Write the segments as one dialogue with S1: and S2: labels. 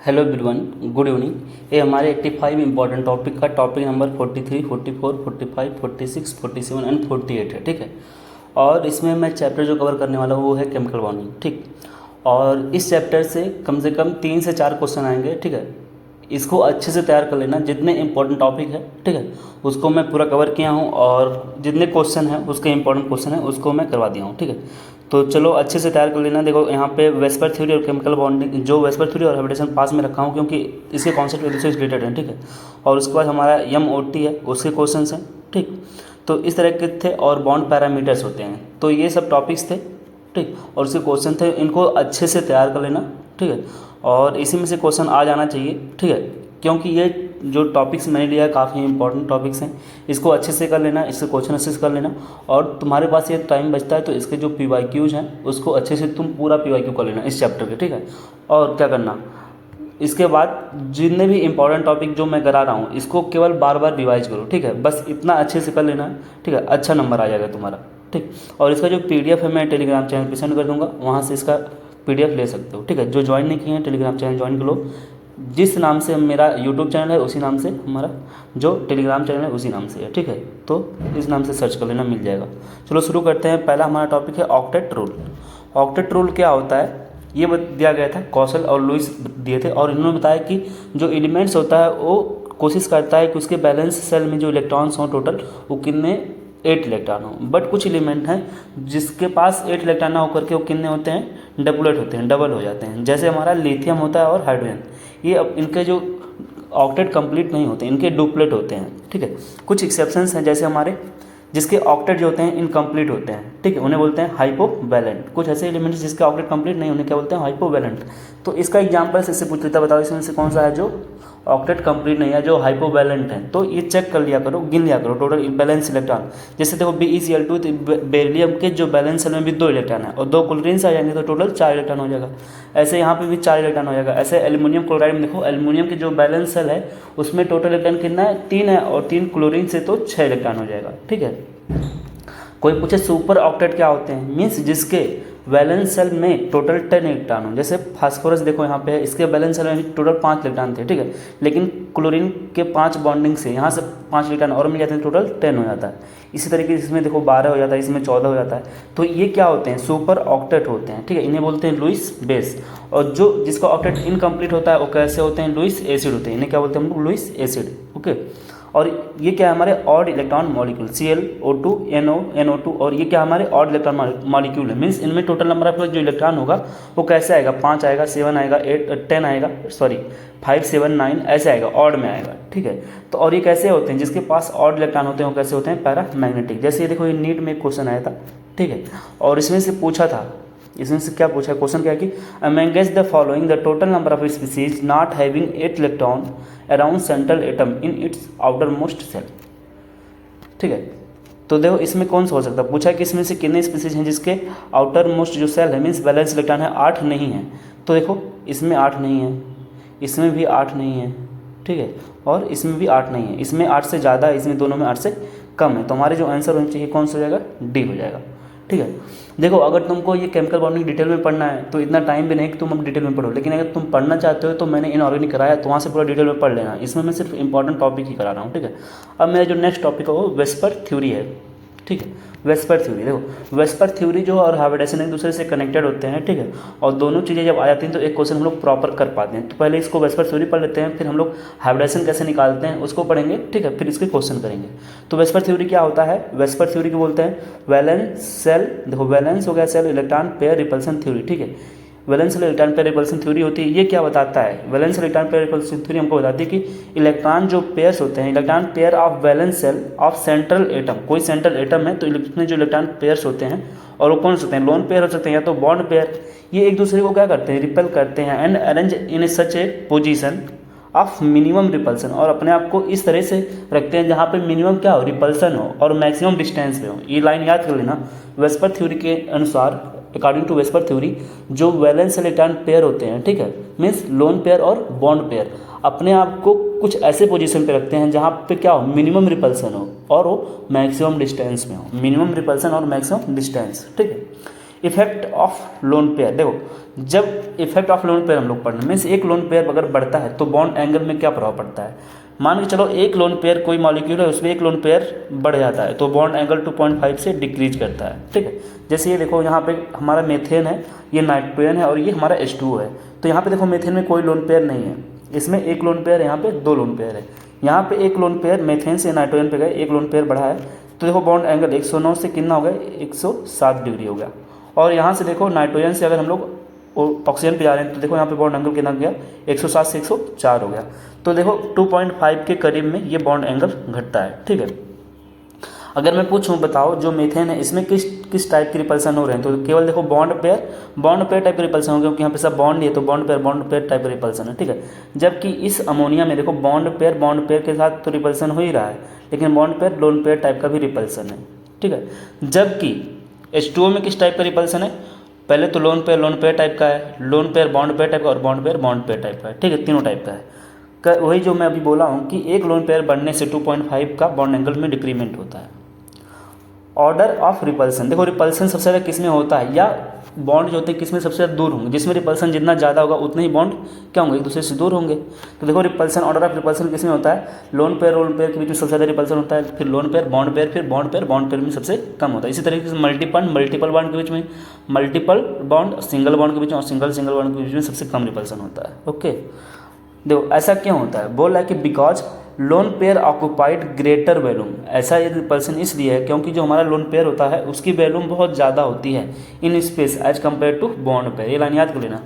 S1: Hello everyone, good evening. ये हमारे 85 important topic का टॉपिक नंबर 43, 44, 45, 46, 47 एंड 48 है। ठीक है। और इसमें मैं चैप्टर जो कवर करने वाला हूँ वो है केमिकल बॉन्डिंग। ठीक। और इस चैप्टर से कम 3 से 4 क्वेश्चन आएंगे। ठीक है। इसको अच्छे से तैयार कर लेना। जितने इंपॉर्टेंट टॉपिक है, ठीक है, उसको मैं पूरा कवर किया हूँ और जितने क्वेश्चन हैं उसके इंपॉर्टेंट क्वेश्चन है उसको मैं करवा दिया हूँ। ठीक है। तो चलो अच्छे से तैयार कर लेना। देखो यहाँ पे वेस्पर थ्योरी और केमिकल बॉन्डिंग, जो वेस्पर थ्योरी और हैबिटेशन पास में रखा हूँ क्योंकि इसके कॉन्सेप्ट एक दूसरे से रिलेटेड हैं। ठीक है। और उसके बाद हमारा MOT है, उसके क्वेश्चन हैं। ठीक। तो इस तरह के थे और बॉन्ड पैरामीटर्स होते हैं। तो ये सब टॉपिक्स थे। ठीक। और उसके क्वेश्चन थे, इनको अच्छे से तैयार कर लेना। ठीक है। और इसी में से क्वेश्चन आ जाना चाहिए। ठीक है। क्योंकि ये जो टॉपिक्स मैंने लिया है काफ़ी इंपॉर्टेंट टॉपिक्स हैं। इसको अच्छे से कर लेना, इससे क्वेश्चन अच्छे से कर लेना। और तुम्हारे पास ये टाइम बचता है तो इसके जो PYQs हैं उसको अच्छे से तुम पूरा PYQ कर लेना इस चैप्टर के। ठीक है। और क्या करना, इसके बाद जितने भी इंपॉर्टेंट टॉपिक जो मैं करा रहा हूँ इसको केवल बार बार रिवाइज करो। ठीक है। बस इतना अच्छे से कर लेना है। ठीक है। अच्छा नंबर आ जाएगा तुम्हारा। ठीक। और इसका जो PDF है मैं टेलीग्राम चैनल पर सेंड कर दूँगा, वहाँ से इसका PDF ले सकते हो। ठीक है। जो ज्वाइन नहीं किए हैं टेलीग्राम चैनल ज्वाइन कर लो। जिस नाम से मेरा यूट्यूब चैनल है उसी नाम से हमारा जो टेलीग्राम चैनल है उसी नाम से है। ठीक है। तो इस नाम से सर्च कर लेना, मिल जाएगा। चलो शुरू करते हैं। पहला हमारा टॉपिक है ऑक्टेट रूल। ऑक्टेट रूल क्या होता है ये दिया गया था, कौशल और लुइस दिए थे। और इन्होंने बताया कि जो एलिमेंट्स होता है वो कोशिश करता है कि उसके बैलेंस सेल में जो इलेक्ट्रॉन्स हों टोटल वो कितने 8 इलेक्ट्रॉन हो। बट कुछ एलिमेंट हैं जिसके पास 8 इलेक्ट्रॉन ना होकर के वो कितने होते हैं, डबलेट होते हैं, डबल हो जाते हैं। जैसे हमारा लिथियम होता है और हाइड्रोजन, ये अब इनके जो ऑक्टेट कंप्लीट नहीं होते, इनके डुप्लेट होते हैं। ठीक है। कुछ एक्सेप्शंस हैं, जैसे हमारे जिसके ऑक्टेट जो होते हैं इनकम्प्लीट होते हैं। ठीक है। उन्हें बोलते हैं हाइपोवैलेंट। कुछ ऐसे एलिमेंट्स जिसके ऑक्टेट कंप्लीट नहीं, उन्हें क्या बोलते हैं, हाइपोवैलेंट। तो इसका एग्जांपल इससे पूछ लेता, बताओ इसमें से कौन सा है जो ऑक्टेट कंप्लीट नहीं है, जो हाइपोवैलेंट है। तो ये चेक कर लिया करो, गिन लिया करो टोटल बैलेंस इलेक्ट्रॉन। जैसे देखो BeCl2, तो बेरिलियम के जो बैलेंस सेल में भी 2 इलेक्ट्रॉन है और 2 क्लोरीन्स आ जाएंगे तो टोटल 4 इलेक्ट्रॉन हो जाएगा। ऐसे यहाँ पे भी 4 इलेक्ट्रॉन हो जाएगा। ऐसे एल्यूमिनियम क्लोराइड में देखो, एल्यूमिनियम के जो बैलेंस सेल है उसमें टोटल इलेक्ट्रॉन कितना है, 3 है, और 3 क्लोरीन से तो 6 इलेक्ट्रॉन हो जाएगा। ठीक है। कोई पूछे सुपर ऑक्टेट क्या होते हैं, मीन्स जिसके वैलेंस सेल में टोटल 10 इलेक्ट्रॉन हो। जैसे फास्फोरस देखो यहाँ पे है, इसके वैलेंस सेल में टोटल 5 इलेक्ट्रॉन थे। ठीक है। लेकिन क्लोरीन के 5 बॉन्डिंग से यहाँ से 5 इलेक्ट्रॉन और मिल जाते हैं, टोटल 10 हो जाता है। इसी तरीके से इसमें देखो 12 हो जाता है, इसमें 14 हो जाता है। तो ये क्या होते हैं, सुपर ऑक्टेट होते हैं। ठीक है। इन्हें बोलते हैं लुइस बेस। और जो जिसका ऑक्टेट इनकम्प्लीट होता है वो कैसे होते हैं, लुइस एसिड होते हैं। इन्हें क्या बोलते हैं हम लोग, लुइस एसिड। ओके। और ये क्या है, हमारे odd electron molecule ClO2 NO2। और ये क्या हमारे ऑड इलेक्ट्रॉन मॉलिक्यूल है, मीन्स इनमें टोटल नंबर ऑफ जो इलेक्ट्रॉन होगा वो कैसे आएगा, 5 आएगा, 7 आएगा, 8 10 आएगा, सॉरी 5 7 9 ऐसे आएगा, ऑड में आएगा। ठीक है। तो और ये कैसे होते हैं, जिसके पास ऑड इलेक्ट्रॉन होते हैं वो कैसे होते हैं, पैरामैग्नेटिक। जैसे ये देखो, ये नीट में एक क्वेश्चन आया था। ठीक है। और इसमें से पूछा था, इसमें से क्या पूछा, क्वेश्चन क्या है कि amongst the following the total number of species not having 8 electron around central atom in its outermost shell. ठीक है। तो देखो इसमें कौन सा हो सकता है, पूछा कि इसमें से कितने स्पीसीज हैं जिसके आउटर मोस्ट जो सेल है, मीन्स बैलेंस इलेक्ट्रॉन है, 8 नहीं है। तो देखो इसमें 8 नहीं है, इसमें भी 8 नहीं है। ठीक है। और इसमें भी 8 नहीं है, इसमें 8 से ज़्यादा है, इसमें दोनों में 8 से कम है। तो हमारे जो आंसर होना चाहिए कौन सा हो जाएगा, D हो जाएगा। ठीक है। देखो अगर तुमको ये केमिकल बॉन्डिंग डिटेल में पढ़ना है तो इतना टाइम भी नहीं कि तुम अब डिटेल में पढ़ो, लेकिन अगर तुम पढ़ना चाहते हो तो मैंने इनऑर्गेनिक कराया तो वहाँ से पूरा डिटेल में पढ़ लेना। इसमें मैं सिर्फ इंपॉर्टेंट टॉपिक ही करा रहा हूँ। ठीक है। अब मेरा जो नेक्स्ट टॉपिक है वो वेस्पर थ्योरी है। ठीक है। वेस्पर थ्योरी, देखो वेस्पर थ्योरी जो और हाइब्रिडेशन एक दूसरे से कनेक्टेड होते हैं। ठीक है। और दोनों चीज़ें जब आ जाती हैं तो एक क्वेश्चन हम लोग प्रॉपर कर पाते हैं। तो पहले इसको वेस्पर थ्योरी पढ़ लेते हैं, फिर हम लोग हाइब्रिडेशन कैसे निकालते हैं उसको पढ़ेंगे। ठीक है। फिर इसके क्वेश्चन करेंगे। तो वेस्पर थ्योरी क्या होता है, वेस्पर थ्योरी को बोलते हैं वैलेंस सेल, देखो वैलेंस हो गया cell electron pair repulsion theory. ठीक है। Valence shell electron pair repulsion theory होती है। ये क्या बताता है, valence shell electron pair repulsion theory हमको बताती है कि इलेक्ट्रॉन जो पेयर्स होते हैं, electron pair of valence shell of central atom, कोई सेंट्रल एटम है तो इसमें जो इलेक्ट्रॉन पेयर्स होते हैं, और वो कौन से होते हैं, लोन पेयर हो सकते हैं या तो बॉन्ड पेयर, ये एक दूसरे को क्या करते हैं, रिपेल करते हैं and arrange in such A position of minimum repulsion, और अपने आप को इस तरह से रखते हैं जहाँ पे मिनिमम क्या हो, रिपल्सन हो, और मैक्सिमम डिस्टेंस पे हो। ये लाइन याद कर लेना। वेस्पर थ्योरी के अनुसार, अकॉर्डिंग टू वेस्पर थ्योरी, जो वैलेंस इलेक्ट्रॉन पेयर होते हैं, ठीक है, मीन्स लोन पेयर और बॉन्ड पेयर, अपने आप को कुछ ऐसे पोजीशन पे रखते हैं जहाँ पे क्या हो, मिनिमम रिपल्सन हो और वो मैक्सिमम डिस्टेंस में हो, मिनिमम रिपल्सन और मैक्सिमम डिस्टेंस। ठीक है। इफेक्ट ऑफ लोन पेयर, देखो जब इफेक्ट ऑफ लोन पेयर हम लोग पढ़ना मीन्स एक लोन पेयर अगर बढ़ता है तो बॉन्ड एंगल में क्या प्रभाव पड़ता है। मान के चलो एक लोन पेयर कोई मॉलिक्यूल है उसमें एक लोन पेयर बढ़ जाता है तो बॉन्ड एंगल 2.5 से डिक्रीज करता है, ठीक है। जैसे ये देखो यहाँ पे हमारा मेथेन है, ये नाइट्रोजन है और ये हमारा H2O है। तो यहाँ पे देखो मेथेन में कोई लोन पेयर नहीं है, इसमें एक लोन पेयर, यहाँ पे दो लोन पेयर है। यहाँ पे एक लोन पेयर मेथेन से नाइट्रोजन पे गए, एक लोन पेयर बढ़ा है तो देखो बॉन्ड एंगल 109 से कितना हो गया, 107 डिग्री हो गया। और यहाँ से देखो नाइट्रोजन से अगर हम लोग ऑक्सीजन पे जा रहे हैं तो देखो यहाँ पे बॉन्ड एंगल कितना गया, 107 से 104 हो गया। तो देखो 2.5 के करीब में ये बॉन्ड एंगल घटता है, ठीक है। अगर मैं पूछूं बताओ जो मीथेन है इसमें किस टाइप के रिपल्सन हो रहे हैं, तो केवल देखो बॉन्ड पेयर टाइप के रिपल्सन हो गए, क्योंकि यहाँ पे सब बॉन्ड ही है तो बॉन्ड पेयर टाइप का रिपल्सन है, ठीक है। जबकि इस अमोनिया में देखो बॉन्ड पेयर के साथ तो रिपल्सन हो ही रहा है, लेकिन bond pair lone pair type का भी रिपल्सन है, ठीक है। जबकि H2O में किस टाइप का रिपल्सन है, पहले तो लोन पेयर टाइप का है, lone pair bond pair type का और बॉन्ड पेयर टाइप का है, ठीक है, तीनों टाइप का है। वही जो मैं अभी बोला हूँ कि एक लोन पेयर बढ़ने से 2.5 का बॉन्ड एंगल में डिक्रीमेंट होता है। ऑर्डर ऑफ रिपल्सन, देखो रिपल्सन सबसे ज़्यादा किस में होता है या बॉन्ड जो होते हैं किस में सबसे ज़्यादा दूर होंगे, जिसमें रिपल्सन जितना ज़्यादा होगा उतने ही बॉन्ड क्या होंगे, एक दूसरे से दूर होंगे। तो देखो रिपल्सन, ऑर्डर ऑफ रिपल्सन किस में होता है, लोन पेयर के बीच में सबसे ज़्यादा रिपल्सन होता है, फिर लोन पेयर, बॉन्ड पेयर, फिर बॉन्ड पेयर में सबसे कम होता है। इसी तरीके से मल्टीपल बॉन्ड के बीच में, मल्टीपल बॉन्ड सिंगल बॉन्ड के बीच में और सिंगल बॉन्ड के बीच में सबसे कम रिपल्सन होता है, ओके। देखो ऐसा क्यों होता है, बोल रहा है कि because lone pair occupied greater volume, ऐसा ये रिपल्सन इसलिए है क्योंकि जो हमारा लोन पेयर होता है उसकी वैल्यूम बहुत ज़्यादा होती है in space as compare to bond pair. ये लाइन याद कर लेना,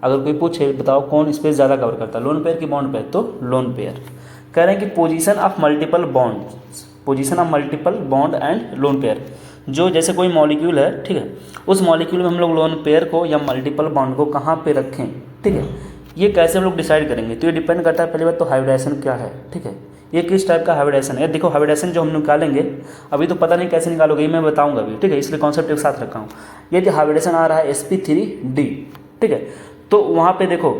S1: अगर कोई पूछे बताओ कौन स्पेस ज़्यादा कवर करता है, लोन पेयर की बॉन्ड पेयर, तो लोन पेयर। कह रहे हैं कि position of multiple bond and lone pair, जो जैसे कोई मॉलिक्यूल है, ठीक है, उस मॉलिक्यूल में हम लोग लोन पेयर को या मल्टीपल बॉन्ड को कहाँ पे रखें, ठीक है, ये कैसे हम लोग डिसाइड करेंगे, तो ये डिपेंड करता है पहली बात तो हाइब्रिडाइजेशन क्या है, ठीक है, ये किस टाइप का हाइब्रिडाइजेशन है। देखो हाइब्रिडाइजेशन जो हम निकालेंगे अभी तो पता नहीं कैसे निकालोगे, ये मैं बताऊंगा अभी, ठीक है, इसलिए कॉन्सेप्ट एक साथ रखा हूँ। ये जो हाइब्रिडाइजेशन आ रहा है sp3d, ठीक है, तो वहाँ पे देखो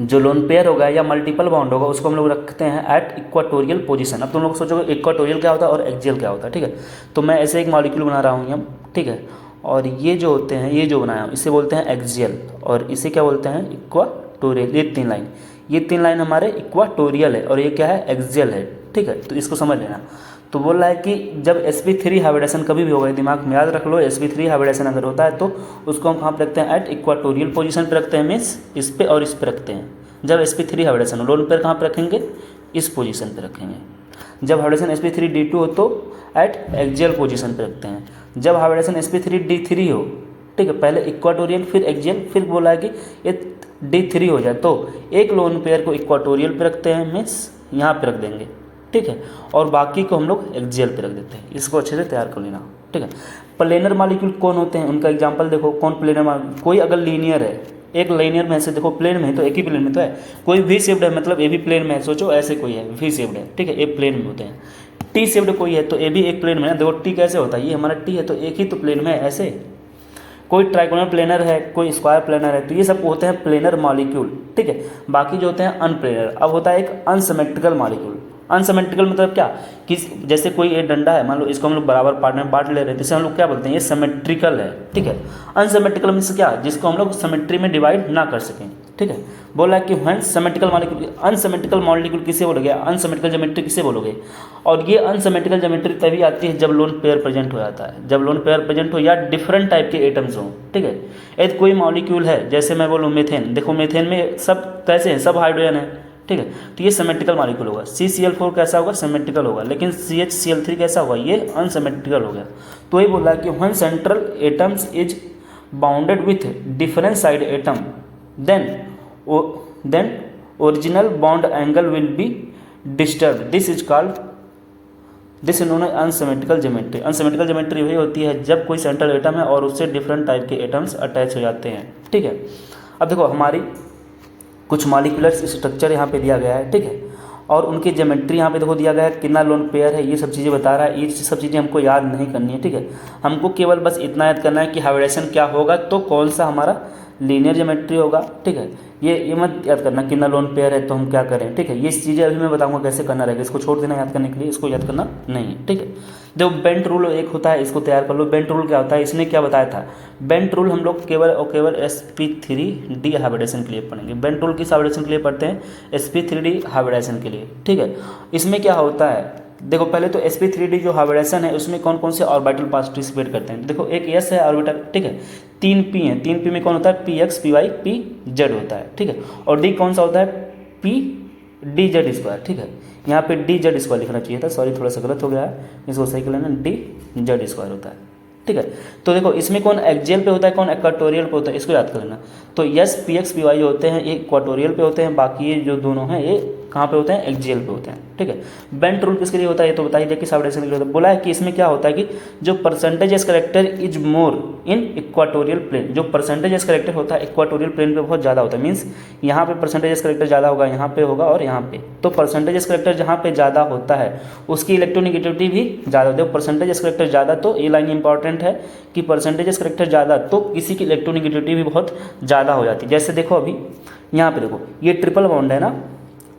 S1: जो लोन पेयर होगा या मल्टीपल बॉन्ड होगा उसको हम लोग रखते हैं एट इक्वाटोरियल पोजीशन। अब तुम लोग सोचोगे इक्वाटोरियल क्या होता है और एक्सियल क्या होता है, ठीक है, तो मैं ऐसे एक मॉलिक्यूल बना रहा हूँ यहाँ, ठीक है, और ये जो होते हैं, ये जो बनाया इसे बोलते हैं एक्सियल और इसे क्या बोलते हैं इक्वाटोरियल। ये तीन लाइन हमारे इक्वाटोरियल है और ये क्या है, एक्सियल है, ठीक है, तो इसको समझ लेना। तो बोल रहा है कि जब sp3 हाइब्रिडेशन कभी भी होगा, दिमाग में याद रख लो, sp3 हाइब्रिडेशन अगर होता है तो उसको हम कहाँ पे रखते हैं, एट इक्वाटोरियल पोजीशन पे रखते हैं, मीन्स इस पे और इस पे रखते हैं। जब sp3 हाइब्रिडेशन हो, लोन पेयर कहाँ पे रखेंगे, इस पोजीशन पे रखेंगे। जब हाइब्रिडेशन sp3d2 हो तो एट एक्सियल पोजीशन पे रखते हैं। जब हाइब्रिडेशन sp3d3 हो, ठीक है, पहले इक्वाटोरियल फिर एक्सियल, फिर बोला है कि ये d3 हो जाए तो एक लोन पेयर को इक्वाटोरियल पे रखते हैं, मीन्स यहाँ पे रख देंगे, ठीक है, और बाकी को हम लोग एक्सियल पे रख देते हैं। इसको अच्छे से तैयार कर लेना, ठीक है। प्लेनर मॉलिक्यूल कौन होते हैं, उनका एग्जांपल देखो, कौन प्लेनर मॉलिक्यूल, कोई अगर लीनियर है, एक लीनियर में से देखो प्लेन में तो एक ही प्लेन में तो है, कोई वी शेप्ड है मतलब ए भी प्लेन में है, सोचो ऐसे कोई है वी शेप्ड है, ठीक है, ए प्लेन में होते हैं। टी शेप्ड कोई है तो ए भी एक प्लेन में है, देखो टी कैसे होता है, ये हमारा टी है तो एक ही तो प्लेन में है ऐसे। कोई ट्राइगोनल प्लेनर है, कोई स्क्वायर प्लेनर है, तो ये सब होते हैं प्लेनर मॉलिक्यूल, ठीक है। बाकी जो होते हैं अनप्लेनर। अब होता है एक अनसिमेट्रिकल मॉलिक्यूल। अनसिमेट्रिकल मतलब क्या, कि जैसे कोई एक डंडा है, मान लो इसको हम लोग बराबर पार्ट में बांट ले रहे हैं, जिसे हम लोग क्या बोलते हैं, ये सिमेट्रिकल है, ठीक है। अनसिमेट्रिकल मीन्स क्या, जिसको हम लोग सिमेट्री में डिवाइड ना कर सकें, ठीक है। बोला कि when symmetrical molecule, unsymmetrical molecule किसे बोलोगे, अनसिमेट्रिकल ज्योमेट्री किसे बोलोगे। और ये अनसिमेट्रिकल ज्योमेट्री तभी आती है जब लोन पेयर प्रेजेंट हो जाता है, जब लोन पेयर प्रेजेंट हो या डिफरेंट टाइप के एटम्स हों, ठीक है। यदि कोई मॉलिक्यूल है, जैसे मैं बोलूँ मीथेन, देखो मीथेन में सब कैसे हैं, सब हाइड्रोजन है, ठीक है, तो ये सिमेट्रिकल मॉलिक्यूल होगा। CCl4 कैसा होगा, सिमेट्रिकल होगा, लेकिन CHCl3 कैसा होगा, ये अनसिमेट्रिकल हो गया। तो ये बोला कि when central atoms is bounded with different side atom then original bond angle will be disturb, this is known as unsymmetrical geometry. Unsymmetrical geometry वही होती है जब कोई सेंट्रल एटम है और उससे डिफरेंट टाइप के एटम्स अटैच हो जाते हैं, ठीक है। अब देखो हमारी कुछ मॉलिक्यूलर स्ट्रक्चर यहाँ पे दिया गया है, ठीक है, और उनकी ज्योमेट्री यहाँ पे देखो दिया गया है, कितना लोन पेयर है, ये सब चीज़ें बता रहा है। ये सब चीज़ें हमको याद नहीं करनी है, ठीक है, हमको केवल बस इतना याद करना है कि हाइब्रिडेशन क्या होगा तो कौन सा हमारा लीनियर ज्योमेट्री होगा, ठीक है। ये मत याद करना कितना लोन पेयर है तो हम क्या करें, ठीक है। ये चीज़ें अभी मैं बताऊंगा कैसे करना रहेगा, इसको छोड़ देना याद करने के लिए, इसको याद करना नहीं है, ठीक है। देखो बेंट रूल एक होता है, इसको तैयार कर लो। बेंट रूल क्या होता है, इसने क्या बताया था, बेंट रूल हम लोग केवल और केवल sp3d हाइब्रिडेशन के लिए पढ़ेंगे। बेंट रूल किस हाइब्रिडेशन के लिए पढ़ते हैं, sp3d हाइब्रिडेशन के लिए, ठीक है। इसमें क्या होता है, देखो पहले तो sp3d जो हाइब्रिडेशन है उसमें कौन कौन से ऑर्बिटल पार्टिसिपेट करते हैं। देखो एक s है ऑर्बिटल, ठीक है, 3p है, 3p में कौन होता है, px py pz होता है, ठीक है। और d कौन सा होता है, p dz स्क्वायर, ठीक है। यहाँ पे dz स्क्वायर लिखना चाहिए था, सॉरी थोड़ा सा गलत हो गया है, इसको सही कर लेना, dz स्क्वायर होता है, ठीक है। तो देखो इसमें कौन एक्सियल पे होता है, कौन इक्वाटोरियल पे होता है, इसको याद कर लेना। तो यस px py जो होते हैं ये इक्वाटोरियल पे होते हैं, बाकी ये जो दोनों हैं ये कहाँ पे होते हैं, एक्सियल पे होते हैं, ठीक है। बेंट रूल किसके लिए होता है ये तो बता ही दिया, किस हाइब्रिडेशन के लिए होता है। बोला है कि इसमें क्या होता है कि जो percentage character is more in equatorial plane, जो परसेंटेज करेक्टर होता है इक्वाटोरियल प्लेन पे बहुत ज़्यादा होता है, मीन्स यहाँ पे परसेंटेज करेक्टर ज़्यादा होगा, यहाँ पे होगा और यहाँ पे। तो परसेंटेज करेक्टर जहाँ पे ज़्यादा होता है उसकी इलेक्ट्रोनेगेटिविटी भी ज़्यादा होती है। परसेंटेज करेक्टर ज़्यादा, तो ये लाइन इंपॉर्टेंट है कि परसेंटेज करेक्टर ज़्यादा तो किसी की इलेक्ट्रोनेगेटिविटी भी बहुत ज़्यादा हो जाती है। जैसे देखो अभी यहाँ पे देखो ये ट्रिपल बॉन्ड है ना,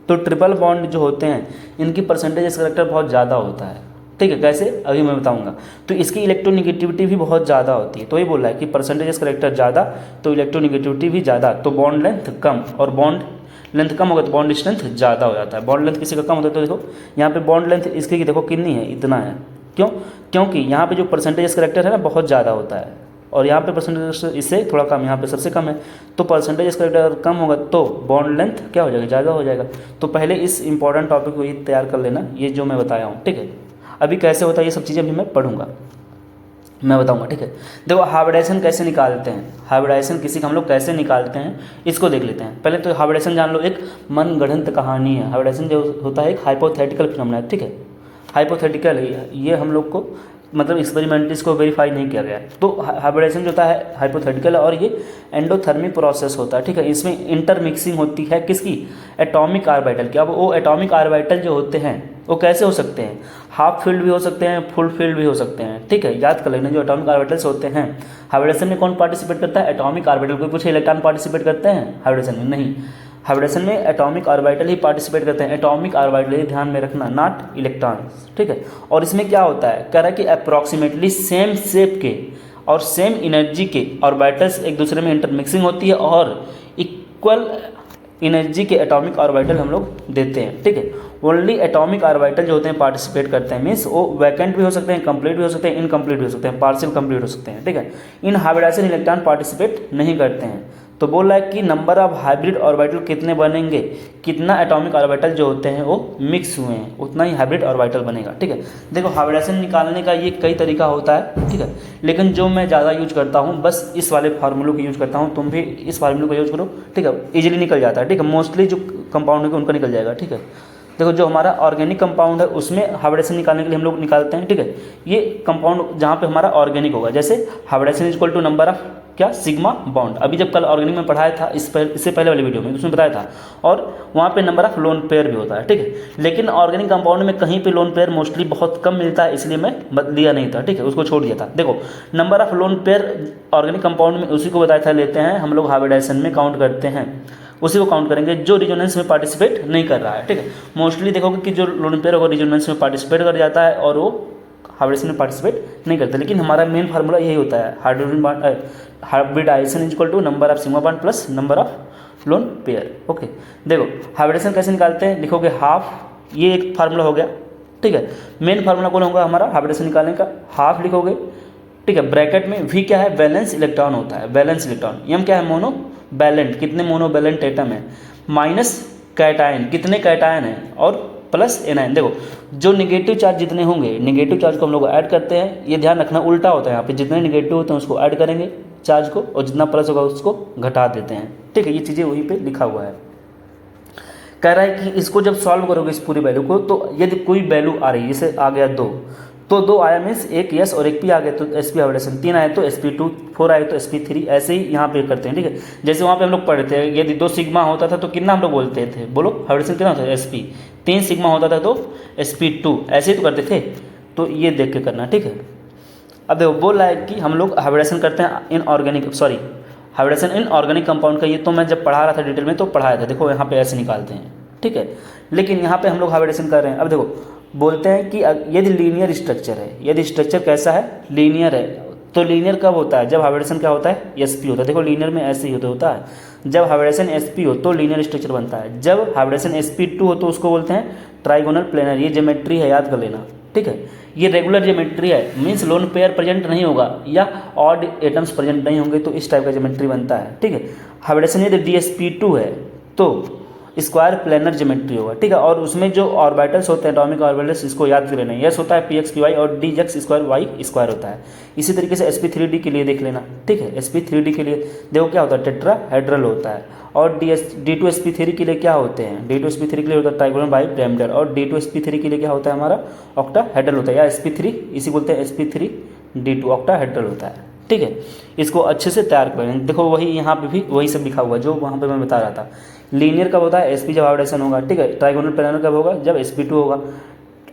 S1: तो ट्रिपल बॉन्ड जो होते हैं इनकी परसेंटेज करेक्टर बहुत ज़्यादा होता है, ठीक है। कैसे अभी मैं बताऊंगा। तो इसकी इलेक्ट्रोनेगेटिविटी भी बहुत ज़्यादा होती है, तो ये बोल रहा है कि परसेंटेज करेक्टर ज़्यादा तो इलेक्ट्रोनेगेटिविटी भी ज़्यादा, तो बॉन्ड लेंथ कम, और बॉन्ड लेंथ कम होगा तो बॉन्ड स्ट्रेंथ ज़्यादा हो जाता है। बॉन्ड लेंथ किसी का कम होता है, तो देखो यहाँ पे बॉन्ड लेंथ इसकी देखो कितनी है, इतना है, क्यों, क्योंकि यहाँ पे जो परसेंटेज करेक्टर है ना बहुत ज़्यादा होता है, और यहाँ पे परसेंटेज इससे थोड़ा कम, यहाँ पे सबसे कम है। तो परसेंटेज करेक्टर अगर कम होगा तो बॉन्ड लेंथ क्या हो जाएगा, ज़्यादा हो जाएगा। तो पहले इस इंपॉर्टेंट टॉपिक को ये तैयार कर लेना, ये जो मैं बताया हूँ, ठीक है। अभी कैसे होता है ये सब चीज़ें भी मैं पढ़ूंगा, मैं बताऊंगा, ठीक है। देखो हाइब्रिडेशन कैसे निकालते हैं, हाइब्रिडेशन किसी का हम लोग कैसे निकालते हैं इसको देख लेते हैं। पहले तो हाइब्रिडेशन जान लो, एक मनगढ़ंत कहानी है। हाइब्रिडेशन जो होता है एक हाइपोथेटिकल फिनोमेना है, ठीक है। हाइपोथेटिकल ये हम लोग को मतलब एक्सपेरिमेंट इसको वेरीफाई नहीं किया गया है। तो हाइब्रिडेशन जो होता है हाइपोथेटिकल है और ये एंडोथर्मिक प्रोसेस होता है, ठीक है। इसमें इंटरमिक्सिंग होती है किसकी, एटॉमिक ऑर्बिटल की। अब वो एटॉमिक ऑर्बिटल जो होते हैं वो कैसे हो सकते हैं, हाफ फील्ड भी हो सकते हैं, फुल फील्ड भी हो सकते हैं, ठीक है। याद कर लेना जो एटॉमिक ऑर्बिटल्स होते हैं, हाइब्रिडेशन में कौन पार्टिसिपेट करता है, एटॉमिक ऑर्बिटल। कोई पूछे इलेक्ट्रॉन पार्टिसिपेट करते हैं हाइब्रिडेशन में, नहीं, हाइब्रिडेशन में एटॉमिक ऑर्बिटल ही पार्टिसिपेट करते हैं। एटॉमिक ऑर्बिटल ये ध्यान में रखना, नॉट इलेक्ट्रॉन्स, ठीक है। और इसमें क्या होता है, कह रहा है कि अप्रॉक्सीमेटली सेम शेप के और सेम एनर्जी के ऑर्बिटल्स एक दूसरे में इंटरमिक्सिंग होती है और इक्वल एनर्जी के एटॉमिक ऑर्बिटल हम लोग देते हैं, ठीक है। ओनली एटॉमिक ऑर्बिटल जो होते हैं पार्टिसिपेट करते हैं, मीन्स वो वैकेंट भी हो सकते हैं, कंप्लीट भी हो सकते हैं, इनकम्प्लीट भी हो सकते हैं, पार्शियल कंप्लीट हो सकते हैं, ठीक है। इन हाइब्रिडेशन इलेक्ट्रॉन पार्टिसिपेट नहीं करते हैं। तो बोल रहा है कि नंबर ऑफ हाइब्रिड ऑर्बिटल कितने बनेंगे, कितना एटॉमिक ऑर्बिटल जो होते हैं वो मिक्स हुए हैं उतना ही हाइब्रिड ऑर्बिटल बनेगा, ठीक है। देखो हाइब्रिडेशन निकालने का ये कई तरीका होता है, ठीक है, लेकिन जो मैं ज़्यादा यूज करता हूँ बस इस वाले फार्मूलों को यूज करता हूँ। तुम भी इस फार्मूले को यूज करो, ठीक है, इजीली निकल जाता है, ठीक है। मोस्टली जो कंपाउंड है उनका निकल जाएगा, ठीक है। देखो जो हमारा ऑर्गेनिक कंपाउंड है उसमें हाइब्रिडेशन निकालने के लिए हम लोग निकालते हैं, ठीक है। ये कंपाउंड जहाँ पे हमारा ऑर्गेनिक होगा, जैसे hybridisation is equal to number of क्या, सिग्मा बॉन्ड। अभी जब कल ऑर्गेनिक में पढ़ाया था, इससे पहले वाली वीडियो में उसमें बताया था, और वहाँ पे नंबर ऑफ लोन पेयर भी होता है, ठीक है। लेकिन ऑर्गेनिक कंपाउंड में कहीं पे लोन पेयर मोस्टली बहुत कम मिलता है, इसलिए मैं लिया नहीं था, ठीक है, उसको छोड़ दिया था। देखो number of lone pair organic compound में उसी को बताया था, लेते हैं हम लोग हाइब्रिडेशन में काउंट करते हैं, उसी को काउंट करेंगे जो रिजोनेंस में पार्टिसिपेट नहीं कर रहा है, ठीक है। मोस्टली देखोगे कि जो लोन पेयर होगा रिजोनेंस में पार्टिसिपेट कर जाता है और वो हाइब्रिडेशन में पार्टिसिपेट नहीं करता। लेकिन हमारा मेन फार्मूला यही होता है, hybridisation is equal to number of sigma bond plus number of lone pair, okay. देखो हाइब्रिडेशन कैसे निकालते हैं, लिखोगे हाफ, ये एक फार्मूला हो गया, ठीक है। मेन फार्मूला कौन होगा हमारा हाइब्रिडेशन निकालने का, हाफ लिखोगे, ठीक है। ब्रैकेट में वी क्या है, वैलेंस इलेक्ट्रॉन होता है, वैलेंस इलेक्ट्रॉन। एम क्या है, मोनो बैलेंट, कितने मोनो बैलेंट एटम है, माइनस कैटायन, कितने कैटायन है, और प्लस एनायन। देखो जो निगेटिव चार्ज जितने होंगे, निगेटिव चार्ज को हम लोग ऐड करते हैं, ये ध्यान रखना उल्टा होता है, यहाँ पे जितने निगेटिव होते हैं उसको ऐड करेंगे चार्ज को, और जितना प्लस होगा उसको घटा देते हैं, ठीक है। ये चीज़ें वहीं पे लिखा हुआ है। कह रहा है कि इसको जब सॉल्व करोगे इस पूरी वैल्यू को, तो यदि कोई वैल्यू आ रही है, जैसे आ गया 2, तो 2 आया मीन्स एक यस और एक पी आ गए तो sp हाइब्रिडेशन, 3 आए तो sp2, 4 आए तो sp3, ऐसे ही यहाँ पे करते हैं, ठीक है। जैसे वहाँ पे हम लोग पढ़ते हैं, यदि 2 सिग्मा होता था तो कितना हम लोग बोलते थे, बोलो हाइब्रिडेशन कितना होता है, sp, 3 सिग्मा होता था तो sp2, ऐसे ही तो करते थे। तो ये देख के करना, ठीक है। अब देखो बोल रहा है कि हम लोग हाइब्रिडेशन करते हैं in organic, sorry hybridisation in organic compound का ये तो मैं जब पढ़ा रहा था डिटेल में तो पढ़ाया था, देखो यहाँ पे ऐसे निकालते हैं, ठीक है। लेकिन यहाँ पे हम लोग हाइब्रिडेशन कर रहे हैं। अब देखो बोलते हैं कि यदि लीनियर स्ट्रक्चर है, यदि स्ट्रक्चर कैसा है, लीनियर है, तो लीनियर कब होता है, जब हाइब्रिडेशन क्या होता है, sp होता है। देखो लीनियर में ऐसे ही होता है, जब हाइब्रिडेशन sp हो तो लीनियर स्ट्रक्चर बनता है। जब हाइब्रिडेशन sp2 हो तो उसको बोलते हैं ट्राइगोनल प्लेनर। ये ज्योमेट्री है, याद कर लेना, ठीक है। ये रेगुलर ज्योमेट्री है, मीन्स लोन पेयर प्रेजेंट नहीं होगा या ऑड एटम्स प्रेजेंट नहीं होंगे तो इस टाइप का ज्योमेट्री बनता है, ठीक है। हाइब्रिडेशन यदि dsp2 है तो स्क्वायर प्लेनर ज्योमेट्री होगा, ठीक है। और उसमें जो ऑर्बिटल्स होते हैं, एटॉमिक ऑर्बिटल्स, इसको याद कर लेना, यस होता है px py और dx स्क्वायर y स्क्वायर होता है। इसी तरीके से sp3d के लिए देख लेना, ठीक है। sp3d के लिए देखो क्या होता है, टेट्राहेड्रल होता है। और d2sp3 के लिए क्या होते हैं, d2sp3 के लिए होता है ट्राइगोनल बाइपिरामिडल, और d2sp3 के लिए क्या होता है हमारा ऑक्टाहेड्रल होता है, या sp3 इसी बोलते हैं sp3d2 ऑक्टाहेड्रल होता है, ठीक है। इसको अच्छे से तैयार करें। देखो वही यहाँ पे भी वही सब लिखा हुआ है जो वहाँ पे मैं बता रहा था। लीनियर कब होता है, sp जब हाइब्रिडेशन होगा, ठीक है। ट्राइगोनल प्लेनर कब होगा, जब sp2 होगा।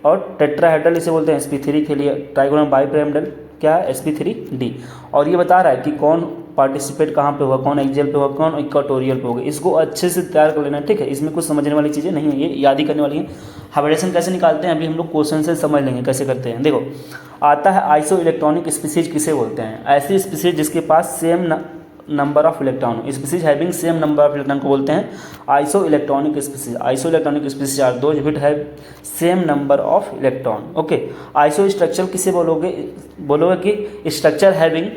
S1: और टेट्राहेड्रल इसे बोलते हैं sp3 के लिए। ट्राइगोनल बाइपिरामिडल क्या है, sp3d। और ये बता रहा है कि कौन पार्टिसिपेट कहाँ पे होगा, कौन एक्सियल पे होगा, कौन इक्वाटोरियल पे होगा। इसको अच्छे से तैयार कर लेना, ठीक है। इसमें कुछ समझने वाली चीज़ें नहीं है, ये याद ही करने वाली हैं। हाइब्रिडेशन कैसे निकालते हैं अभी हम लोग क्वेश्चन से समझ लेंगे कैसे करते हैं। देखो आता है आइसो इलेक्ट्रॉनिक स्पीसीज किसे बोलते हैं, ऐसी स्पीसीज जिसके पास same number of electron, species having same number of electron को बोलते हैं isoelectronic species. Isoelectronic species are those which have same number of electron, okay. Iso structure किसे बोलोगे, बोलोगे कि structure having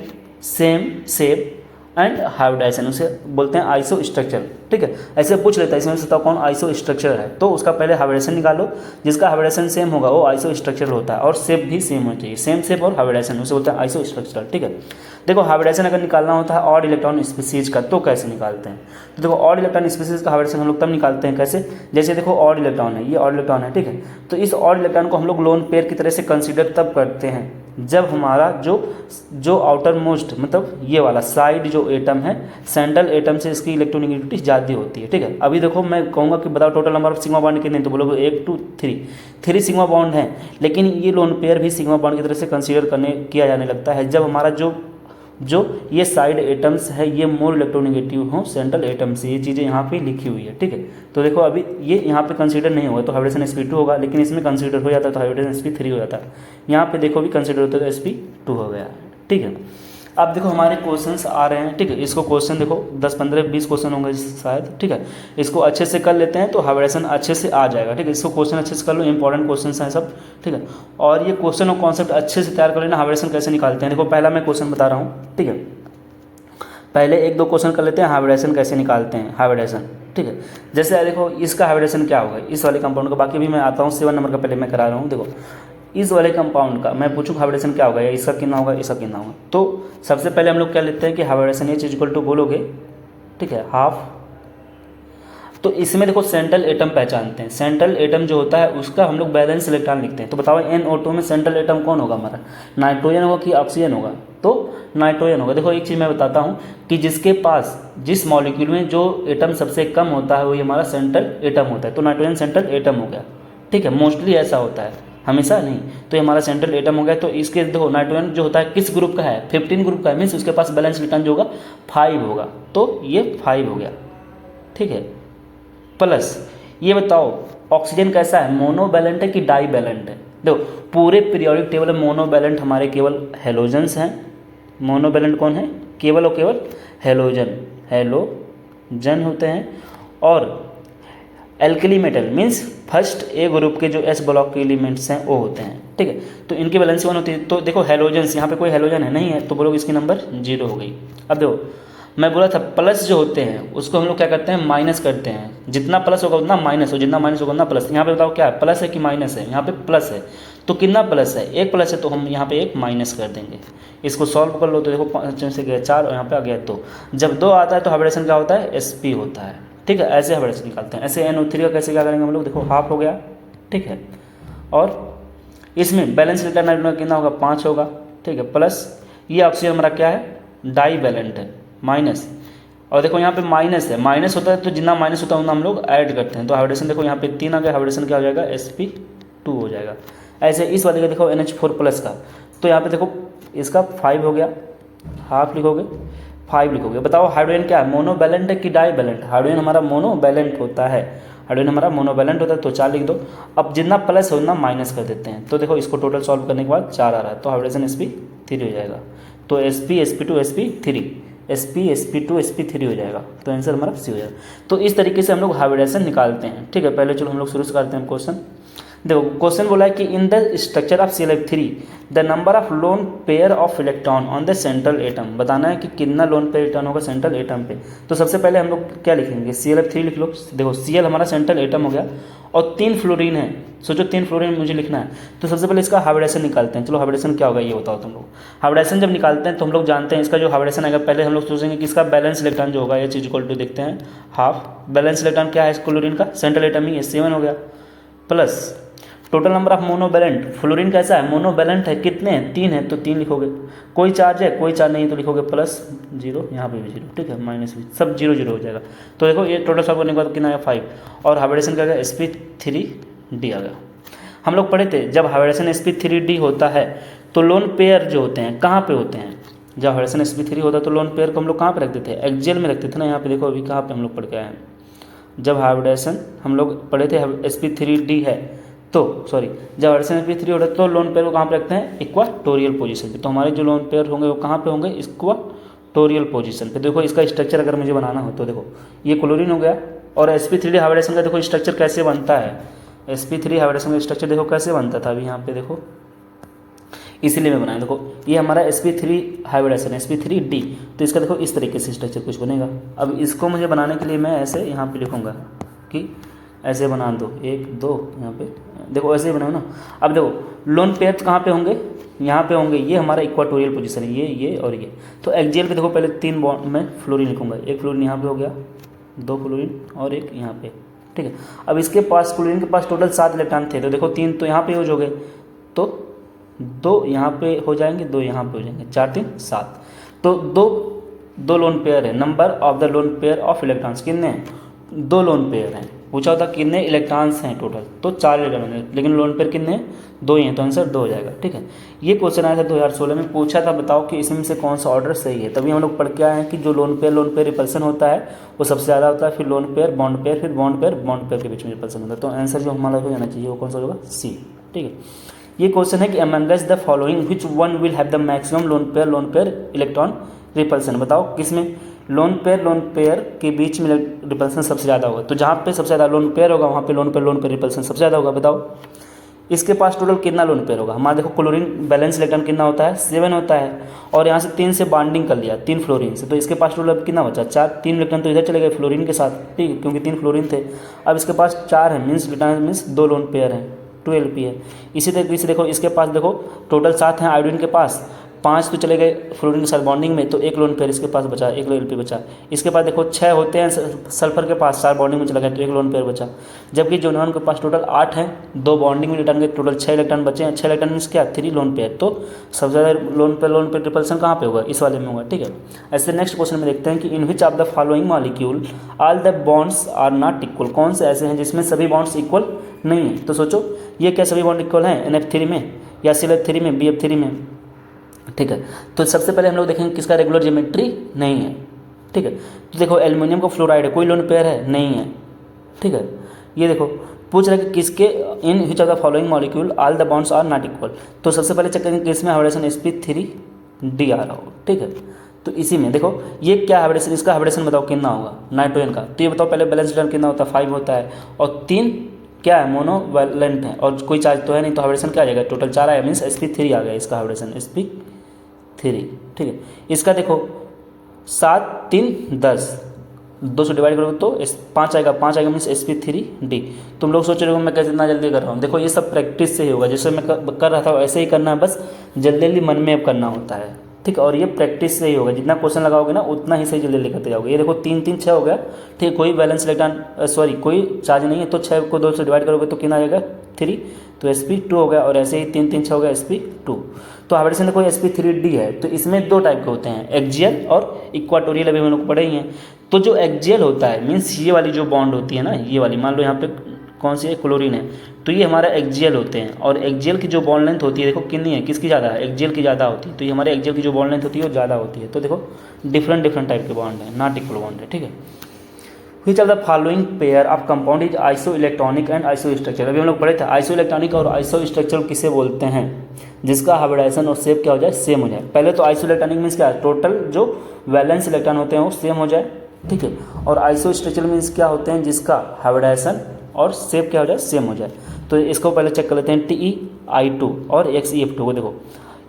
S1: same shape and hybridisation, उसे बोलते हैं आइसो स्ट्रक्चर, ठीक है। ऐसे पूछ लेता है इसमें से बताओ कौन आइसो स्ट्रक्चर है, तो उसका पहले हाइब्रिडेशन निकालो। जिसका हाइब्रिडेशन सेम होगा वो आइसो स्ट्रक्चर होता है, और शेप भी सेम होनी चाहिए, सेम शेप और हाइब्रिडेशन, उसे बोलते हैं आइसो स्ट्रक्चर, ठीक है। देखो हाइब्रिडेशन अगर निकालना होता है ऑड इलेक्ट्रॉन स्पीसीज का तो कैसे निकालते हैं, तो देखो ऑड इलेक्ट्रॉन स्पीसीज का हाइब्रिडेशन हम लोग तब निकालते हैं कैसे, जैसे देखो ऑड इलेक्ट्रॉन है, ये ऑड इलेक्ट्रॉन है, ठीक है। तो इस ऑड इलेक्ट्रॉन को हम लोग लोन पेयर की तरह से कंसीडर तब करते हैं जब हमारा जो आउटर मोस्ट मतलब ये वाला साइड जो एटम है, सेंट्रल एटम से इसकी इलेक्ट्रोनेगेटिविटी ज़्यादा होती है, ठीक है। अभी देखो मैं कहूँगा कि बताओ total number of sigma bond कितने, तो बोलोगे 1 2 3 सिग्मा बॉन्ड हैं। लेकिन ये लोन पेयर भी सिग्मा बॉन्ड की तरह से कंसीडर किया जाने लगता है जब हमारा जो ये साइड एटम्स है ये मोर इलेक्ट्रोनेगेटिव हो सेंट्रल एटम से। ये चीज़ें यहाँ पे लिखी हुई है, ठीक है। तो देखो अभी ये यहाँ पे कंसीडर नहीं होगा तो हाइब्रिडेशन sp2 होगा, लेकिन इसमें कंसीडर हो जाता है तो हाइब्रिडेशन sp3 हो जाता है। यहाँ पे देखो भी कंसीडर होता है तो sp2 हो गया, ठीक है। अब देखो हमारे क्वेश्चंस आ रहे हैं, ठीक है। इसको क्वेश्चन देखो 10 15 20 क्वेश्चन होंगे शायद, ठीक है। इसको अच्छे से कर लेते हैं तो हाइब्रिडेशन अच्छे से आ जाएगा, ठीक है। इसको क्वेश्चन अच्छे से कर लो, इंपॉर्टेंट क्वेश्चन हैं सब, ठीक है। और ये क्वेश्चन और कॉन्सेप्ट अच्छे से तैयार कर लेना। हाइब्रिडेशन कैसे निकालते हैं, देखो पहला मैं क्वेश्चन बता रहा हूँ, ठीक है। पहले 1 2 क्वेश्चन कर लेते हैं हाइब्रिडेशन कैसे निकालते हैं, हाइब्रिडेशन, ठीक है। जैसे देखो इसका हाइब्रिडेशन क्या होगा इस वाले कंपाउंड का, बाकी भी मैं आता हूँ 7 नंबर का पहले मैं करा रहा हूँ। देखो इस वाले कंपाउंड का मैं पूछूँ हाइब्रिडेशन क्या होगा, या इसका कितना होगा, इसका कितना होगा। तो सबसे पहले हम लोग क्या लेते हैं कि हाइब्रिडेशन H इक्वल टू बोलोगे, ठीक है, हाफ। तो इसमें देखो सेंट्रल एटम पहचानते हैं, सेंट्रल एटम जो होता है उसका हम लोग बैलेंस इलेक्ट्रॉन लिखते हैं। तो बताओ NO2 में सेंट्रल एटम कौन होगा हमारा, नाइट्रोजन होगा कि ऑक्सीजन होगा, तो नाइट्रोजन होगा। देखो एक चीज़ मैं बताता हूँ कि जिसके पास जिस मॉलिक्यूल में जो एटम सबसे कम होता है वही हमारा सेंट्रल एटम होता है, तो नाइट्रोजन सेंट्रल एटम हो गया, ठीक है। मोस्टली ऐसा होता है, हमेशा नहीं। तो ये हमारा सेंट्रल एटम हो गया। तो इसके देखो नाइट्रोजन जो होता है किस ग्रुप का है, 15 ग्रुप का है, मीन्स उसके पास बैलेंस इलेक्ट्रॉन जो होगा 5 होगा, तो ये 5 हो गया, ठीक है। प्लस ये बताओ ऑक्सीजन कैसा है, मोनोवैलेंट है कि डाईवैलेंट है। देखो पूरे पीरियोडिक टेबल में मोनोवैलेंट हमारे केवल हेलोजन्स हैं। मोनोवैलेंट कौन है, केवल और केवल हेलोजन होते हैं। और alkali metal means first A group के जो S ब्लॉक के एलिमेंट्स हैं वो होते हैं, ठीक है। तो इनकी वैलेंसी 1 होती है। तो देखो हेलोजन्स, यहाँ पे कोई हेलोजन है नहीं है, तो बोलोगे इसकी नंबर 0 हो गई। अब देखो मैं बोला था प्लस जो होते हैं उसको हम लोग क्या करते हैं, माइनस करते हैं। जितना प्लस होगा उतना माइनस हो, जितना माइनस होगा उतना प्लस। यहाँ पे बताओ क्या है, प्लस है कि माइनस है, यहाँ पे प्लस है। तो कितना प्लस है, 1 प्लस है, तो हम यहाँ पे 1 माइनस कर देंगे। इसको सॉल्व कर लो तो देखो 5 से गया 4 और यहाँ पे आ गया 2। जब 2 आता है तो हाइब्रिडेशन क्या होता है, sp होता है, ठीक है। ऐसे हाइब्रिडेशन निकालते हैं। ऐसे NO3 का कैसे क्या करेंगे हम लोग, देखो हाफ हो गया, ठीक है। और इसमें बैलेंस इलेक्ट्रॉन कितना होगा, 5 होगा, ठीक है। प्लस ये ऑक्सीजन हमारा क्या है, डाईवैलेंट है, माइनस। और देखो यहाँ पे माइनस है, माइनस होता है तो जितना माइनस होता है उतना हम लोग ऐड करते हैं। तो हाइब्रिडेशन देखो यहाँ पे 3 आ गया, हाइब्रिडेशन क्या हो जाएगा, sp2 हो जाएगा। ऐसे इस वाले का देखो NH4 प्लस का, तो यहाँ पे देखो इसका 5 हो गया, हाफ लिखोगे। 5 लिखोगे। बताओ हाइड्रोजन क्या है, मोनोवैलेंट है कि डाइवैलेंट? हाइड्रोजन हमारा मोनोवैलेंट होता है, हाइड्रोजन हमारा मोनोवैलेंट होता है, तो 4 लिख दो। अब जितना प्लस है उतना माइनस कर देते हैं, तो देखो इसको टोटल सॉल्व करने के बाद 4 आ रहा है, तो हाइड्रोजन sp3 हो जाएगा। तो sp sp2 sp3 sp sp2 sp3 हो जाएगा, तो आंसर हमारा सी हो जाएगा। तो इस तरीके से हम लोग हाइब्रिडेशन निकालते हैं। ठीक है, पहले चलो हम लोग शुरू से करते हैं क्वेश्चन। देखो क्वेश्चन बोला है कि in the structure of ClF3 the number of lone pair of electron on the central atom, बताना है कि कितना लोन पेयर इलेक्ट्रॉन होगा सेंट्रल एटम पे। तो सबसे पहले हम लोग क्या लिखेंगे, ClF3 लिख लो। देखो Cl हमारा सेंट्रल एटम हो गया और 3 फ्लोरीन है, सोचो 3 फ्लोरीन मुझे लिखना है, तो सबसे पहले इसका हाइब्रिडेशन निकालते हैं। चलो हाइब्रिडेशन क्या होगा ये बताओ तुम लोग। हाइब्रिडेशन जब निकालते हैं तो हम लोग जानते हैं इसका जो हाइब्रिडेशन आएगा, पहले हम लोग सोचेंगे कि इसका बैलेंस इलेक्ट्रॉन जो होगा H इक्वल टू देखते हैं हाफ, बैलेंस इलेक्ट्रॉन क्या है क्लोरीन का, सेंट्रल एटम ही है 7 हो गया, plus total number of monovalent, fluorine कैसा है मोनोवैलेंट है, कितने हैं 3 है तो 3 लिखोगे, कोई चार्ज है कोई चार्ज नहीं है तो लिखोगे प्लस 0, यहाँ पे भी 0, ठीक है माइनस भी, सब 0 0 हो जाएगा। तो देखो ये टोटल सॉल्व करने के बाद कितना आया 5, और हाइब्रिडेशन क्या गया sp3d आ गया। हम लोग पढ़े थे जब हाइब्रिडेशन sp3d होता है तो लोन पेयर जो होते हैं कहाँ पे होते हैं, जब हाइब्रिडेशन sp3 होता है तो लोन पेयर को हम लोग कहाँ पे रखते थे, एक्सियल में रखते थे ना। यहाँ पे देखो अभी कहाँ पे हम लोग पढ़ के आए हैं, जब हाइब्रिडेशन हम लोग पढ़े थे sp3d है तो सॉरी जब हाइब्रिडेशन sp3 होता है तो लोन पेयर को कहाँ पे रखते हैं, इक्वाटोरियल पोजीशन पे। तो हमारे जो लोन पेयर होंगे वो कहाँ पे होंगे, इक्वाटोरियल पोजीशन पे। देखो इसका स्ट्रक्चर अगर मुझे बनाना हो तो देखो ये क्लोरीन हो गया, और sp3d हाइब्रिडेशन का देखो स्ट्रक्चर कैसे बनता है, sp3 हाइब्रिडेशन का स्ट्रक्चर देखो कैसे बनता था, अभी यहाँ पे देखो इसीलिए मैं बनाया। देखो ये हमारा sp3 हाइब्रिडेशन है sp3d, तो इसका देखो इस तरीके से स्ट्रक्चर कुछ बनेगा। अब इसको मुझे बनाने के लिए मैं ऐसे यहाँ पे लिखूँगा कि ऐसे बना दो 1 2, यहाँ पे देखो ऐसे ही बनाओ ना। अब देखो लोन पेयर कहाँ पे होंगे, यहाँ पे होंगे, ये हमारा इक्वाटोरियल पोजीशन है, ये और ये। तो एक्सियल पे देखो पहले 3 बॉन्ड में फ्लोरीन लिखूँगा, 1 फ्लोरीन यहाँ पे हो गया, 2 फ्लोरीन और 1 यहाँ पे, ठीक है। अब इसके पास फ्लोरीन के पास टोटल 7 इलेक्ट्रॉन थे, तो देखो 3 तो यहाँ पे यूज हो गए, तो 2 यहाँ पे हो जाएंगे, 2 यहाँ पे हो जाएंगे, 4 3 7। तो दो लोन पेयर है, number of the lone pair of electrons कितने हैं, 2 लोन पेयर हैं। पूछा होता कितने इलेक्ट्रॉन्स हैं टोटल, तो 4 इलेक्ट्रॉन हैं, लेकिन लोन पेयर कितने हैं 2 ही हैं, तो आंसर 2 हो जाएगा, ठीक है। ये क्वेश्चन आया था 2016 में, पूछा था बताओ कि इसमें से कौन सा ऑर्डर सही है। तभी हम लोग पढ़ के आए हैं कि जो लोन पेयर रिपल्सन होता है वो सबसे ज़्यादा होता है, फिर लोन पेयर बॉन्ड पेयर, फिर बॉन्ड पेयर के बीच में रिपल्सन होता है। तो आंसर जो हमारा हो जाना चाहिए वो कौन सा होगा, सी, ठीक है। ये क्वेश्चन है कि Among Us the following which one will have the maximum lone pair electron repulsion, बताओ किसमें लोन पेयर के बीच में रिपल्सन सबसे ज़्यादा होगा। तो जहाँ पे सबसे ज़्यादा लोन पेयर होगा वहाँ पे लोन पेयर रिपल्सन सबसे ज़्यादा होगा। बताओ इसके पास टोटल कितना लोन पेयर होगा, हमारा देखो क्लोरीन बैलेंस इलेक्ट्रॉन कितना होता है 7 होता है, और यहाँ से 3 से बॉन्डिंग कर लिया 3 फ्लोरीन से, तो इसके पास टोटल अब कितना बचा 4, 3 इलेक्ट्रॉन तो इधर चले गए फ्लोरीन के साथ, ठीक है, क्योंकि 3 फ्लोरीन थे। अब इसके पास 4 है, मीन्स 2 लोन पेयर हैं, 2 LP है। इसी तरीके से देखो इसके पास देखो टोटल 7 हैं, आयोडीन के पास 5 तो चले गए फ्लोरीन के साथ बॉन्डिंग में, तो 1 लोन पेयर इसके पास बचा, 1 LP बचा। इसके पास देखो 6 होते हैं सल्फर के पास, 4 बॉन्डिंग में चला गया तो 1 लोन पेयर बचा। जबकि जोनॉन के पास टोटल 8 हैं, 2 बॉन्डिंग में इलेक्ट्रॉन के टोटल 6 इलेक्ट्रॉन बचे हैं। 6 इलेक्ट्रॉन मीन्स क्या 3 लोन पेयर, तो सबसे ज़्यादा लोन पेयर रिपल्सन कहाँ पे होगा, इस वाले में होगा, ठीक है। ऐसे नेक्स्ट क्वेश्चन में देखते हैं कि in which of the following molecule all the bonds are not equal, कौन से ऐसे हैं जिसमें सभी बॉन्ड्स इक्वल नहीं है। तो सोचो ये क्या सभी बॉन्ड इक्वल हैं, NF3 में या ClF3 में, BF3 में, ठीक है। तो सबसे पहले हम लोग देखेंगे किसका रेगुलर ज्योमेट्री नहीं है, ठीक है। तो देखो एल्युमिनियम का फ्लोराइड है, कोई लोन पेयर है नहीं है, ठीक है। ये देखो पूछ रहा है कि किसके in which of the following molecule all the bonds are not equal. तो सबसे पहले चेक करेंगे किसमें हाइब्रिडेशन sp3d आ रहा हो, ठीक है। तो इसी में देखो ये क्या हाइब्रिडेशन, इसका हाइब्रिडेशन बताओ कितना होगा नाइट्रोजन का, तो ये बताओ पहले बैलेंस इलेक्ट्रॉन कितना होता है 5 होता है, और 3 क्या है मोनोवैलेंट है, और कोई चार्ज तो है नहीं, तो हाइब्रिडेशन क्या आ जाएगा टोटल 4 आया, मीन्स sp3 आ गया इसका हाइब्रिडेशन sp3, ठीक है। इसका देखो 7 3 10, 2 से डिवाइड करोगे तो 5 आएगा, 5 आएगा मीन्स sp3d। तुम लोग सोच रहे हो मैं कैसे इतना जल्दी कर रहा हूँ, देखो ये सब प्रैक्टिस से ही होगा, जैसे मैं कर रहा था ऐसे ही करना है, बस जल्दी जल्दी मन में अब करना होता है, ठीक है। और ये प्रैक्टिस से ही होगा, जितना क्वेश्चन लगाओगे ना उतना ही सही जल्दी करते जाओगे। ये देखो 3 3 6 हो गया, ठीक है, कोई बैलेंस इलेक्ट्रॉन कोई चार्ज नहीं है, तो 6 को 2 से डिवाइड करोगे तो कितना आ जाएगा 3, तो sp2 हो गया, और ऐसे ही 3 3 6 हो गया sp2। तो हाइब्रिडेशन देखो sp3d है, तो इसमें 2 टाइप के होते हैं, एक्सियल और इक्वाटोरियल, अभी हम लोग पढ़े ही हैं। तो जो एक्सियल होता है मीन्स ये वाली जो बॉन्ड होती है ना, ये वाली मान लो यहाँ पे कौन सी है क्लोरीन है, तो ये हमारा एक्जियल होते हैं, और एक्जियल की जो बॉन्ड लेंथ होती है देखो कितनी है, किसकी ज़्यादा है, एक्जियल की ज़्यादा होती है। तो ये हमारे एक्जियल की जो बॉन्ड लेंथ होती है वो ज़्यादा होती है। तो देखो डिफरेंट डिफरेंट टाइप के बॉन्ड है, नॉट इक्वल बॉन्ड है, ठीक है। Which of the following pair of compound is iso electronic and iso structure. अभी हम लोग पढ़े थे आइसो इलेक्ट्रॉनिक और आइसो स्ट्रक्चर किसे बोलते हैं, जिसका हाइब्रिडाइजेशन और शेप क्या हो जाए, सेम हो जाए। पहले तो आइसो इलेक्ट्रॉनिक मीन्स क्या है, टोटल जो वैलेंस इलेक्ट्रॉन होते हैं वो सेम हो जाए, ठीक है। और आइसो स्ट्रक्चर मीन्स क्या होते हैं, जिसका हाइब्रिडाइजेशन और शेप क्या हो जाए, सेम हो जाए। तो इसको पहले चेक कर लेते हैं, TeI2 और XeF2 को देखो,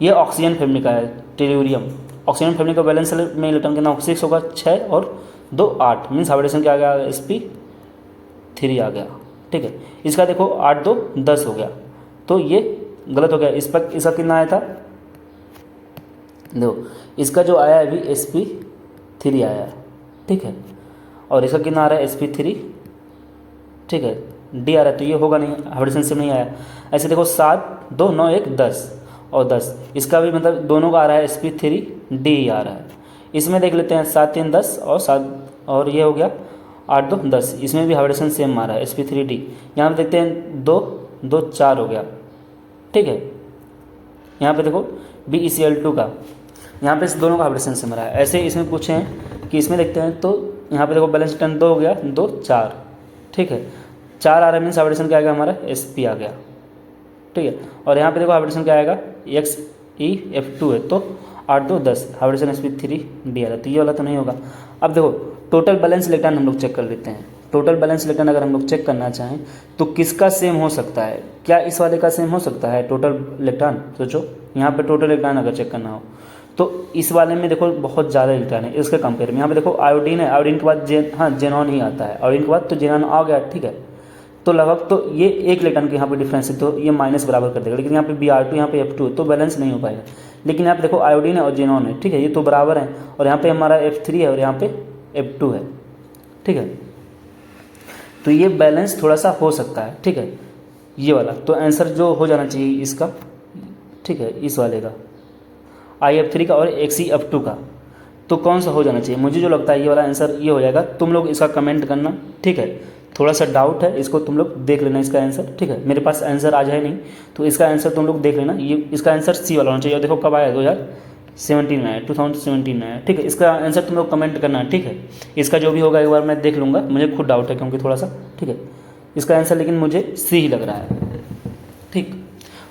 S1: ये ऑक्सीजन फैमिली का है, टेल्यूरियम। ऑक्सीजन फैमिली का बैलेंस में इलेक्ट्रॉन कितना 6 होगा, 6 और 2 8, मीन्स हाइब्रिडेशन क्या आ गया, sp3 आ गया, ठीक है। इसका देखो 8 2 10 हो गया, तो ये गलत हो गया। इस पर इसका कितना आया था, देखो इसका जो आया है अभी sp3 आया है, ठीक है। और इसका कितना आ रहा है sp3, ठीक है, d आ रहा है, तो ये होगा नहीं, हाइब्रिडेशन से नहीं आया। ऐसे देखो 7 2 9 1 10 और 10, इसका भी मतलब दोनों का आ रहा है sp3 d आ रहा है। इसमें देख लेते हैं 7 3 10 और 7, और ये हो गया 8 2 10, इसमें भी हाइब्रिडेशन सेम आ रहा है sp3d। यहाँ पे देखते हैं 2 2 4 हो गया, ठीक है। यहाँ पे देखो BeCl2 का, यहाँ पे इस दोनों का हाइब्रिडेशन सेम आ रहा है। ऐसे इसमें पूछे हैं कि इसमें देखते हैं, तो यहाँ पे देखो बैलेंस इलेक्ट्रॉन 2 हो गया, 2 4, ठीक है। 4 आ रहा है मीन्स हाइब्रिडेशन क्या आएगा हमारा, sp आ गया, ठीक है। और यहाँ पे देखो हाइब्रिडेशन क्या आएगा, XeF2 है, तो 8 2 10, हाइब्रिडेशन sp3d आ रहा है, तो ये वाला तो नहीं होगा। अब देखो टोटल बैलेंस इलेक्ट्रॉन हम लोग चेक कर लेते हैं। टोटल बैलेंस इलेक्ट्रॉन अगर हम लोग चेक करना चाहें तो किसका सेम हो सकता है, क्या इस वाले का सेम हो सकता है टोटल इलेक्ट्रॉन, सोचो यहाँ पे टोटल इलेक्ट्रॉन अगर चेक करना हो तो इस वाले में देखो बहुत ज़्यादा इलेक्ट्रॉन है इसके कंपेयर में। यहाँ पे देखो आयोडीन है, आयोडीन के बाद जेनॉन ही आता है, आयोडीन के बाद तो जेनॉन आ गया, ठीक है। तो लगभग तो ये एक इलेक्ट्रॉन के यहाँ पे डिफरेंस है, तो ये माइनस बराबर कर देगा। लेकिन यहाँ पे Br2 यहाँ पे F2 है, तो बैलेंस नहीं हो पाएगा। लेकिन यहाँ पे देखो आयोडीन है और जेनॉन है, ठीक है, ये तो बराबर है। और यहाँ पे हमारा F3 है और यहाँ पे F2 है, ठीक है। तो ये बैलेंस थोड़ा सा हो सकता है, ठीक है, ये वाला। तो आंसर जो हो जाना चाहिए इसका, ठीक है, इस वाले का IF3 का और XeF2 का, तो कौन सा हो जाना चाहिए, मुझे जो लगता है ये वाला आंसर ये हो जाएगा। तुम लोग इसका कमेंट करना, ठीक है। थोड़ा सा डाउट है, इसको तुम लोग देख लेना इसका आंसर, ठीक है। मेरे पास आंसर आज है नहीं, तो इसका आंसर तुम लोग देख लेना। ये इसका आंसर सी वाला होना चाहिए। और देखो कब आया, 2017 में आया, 2017 में आया, ठीक है। इसका आंसर तुम लोग कमेंट करना, ठीक है। इसका जो भी होगा एक बार मैं देख लूँगा, मुझे खुद डाउट है क्योंकि थोड़ा सा, ठीक है। इसका आंसर लेकिन मुझे सी ही लग रहा है, ठीक।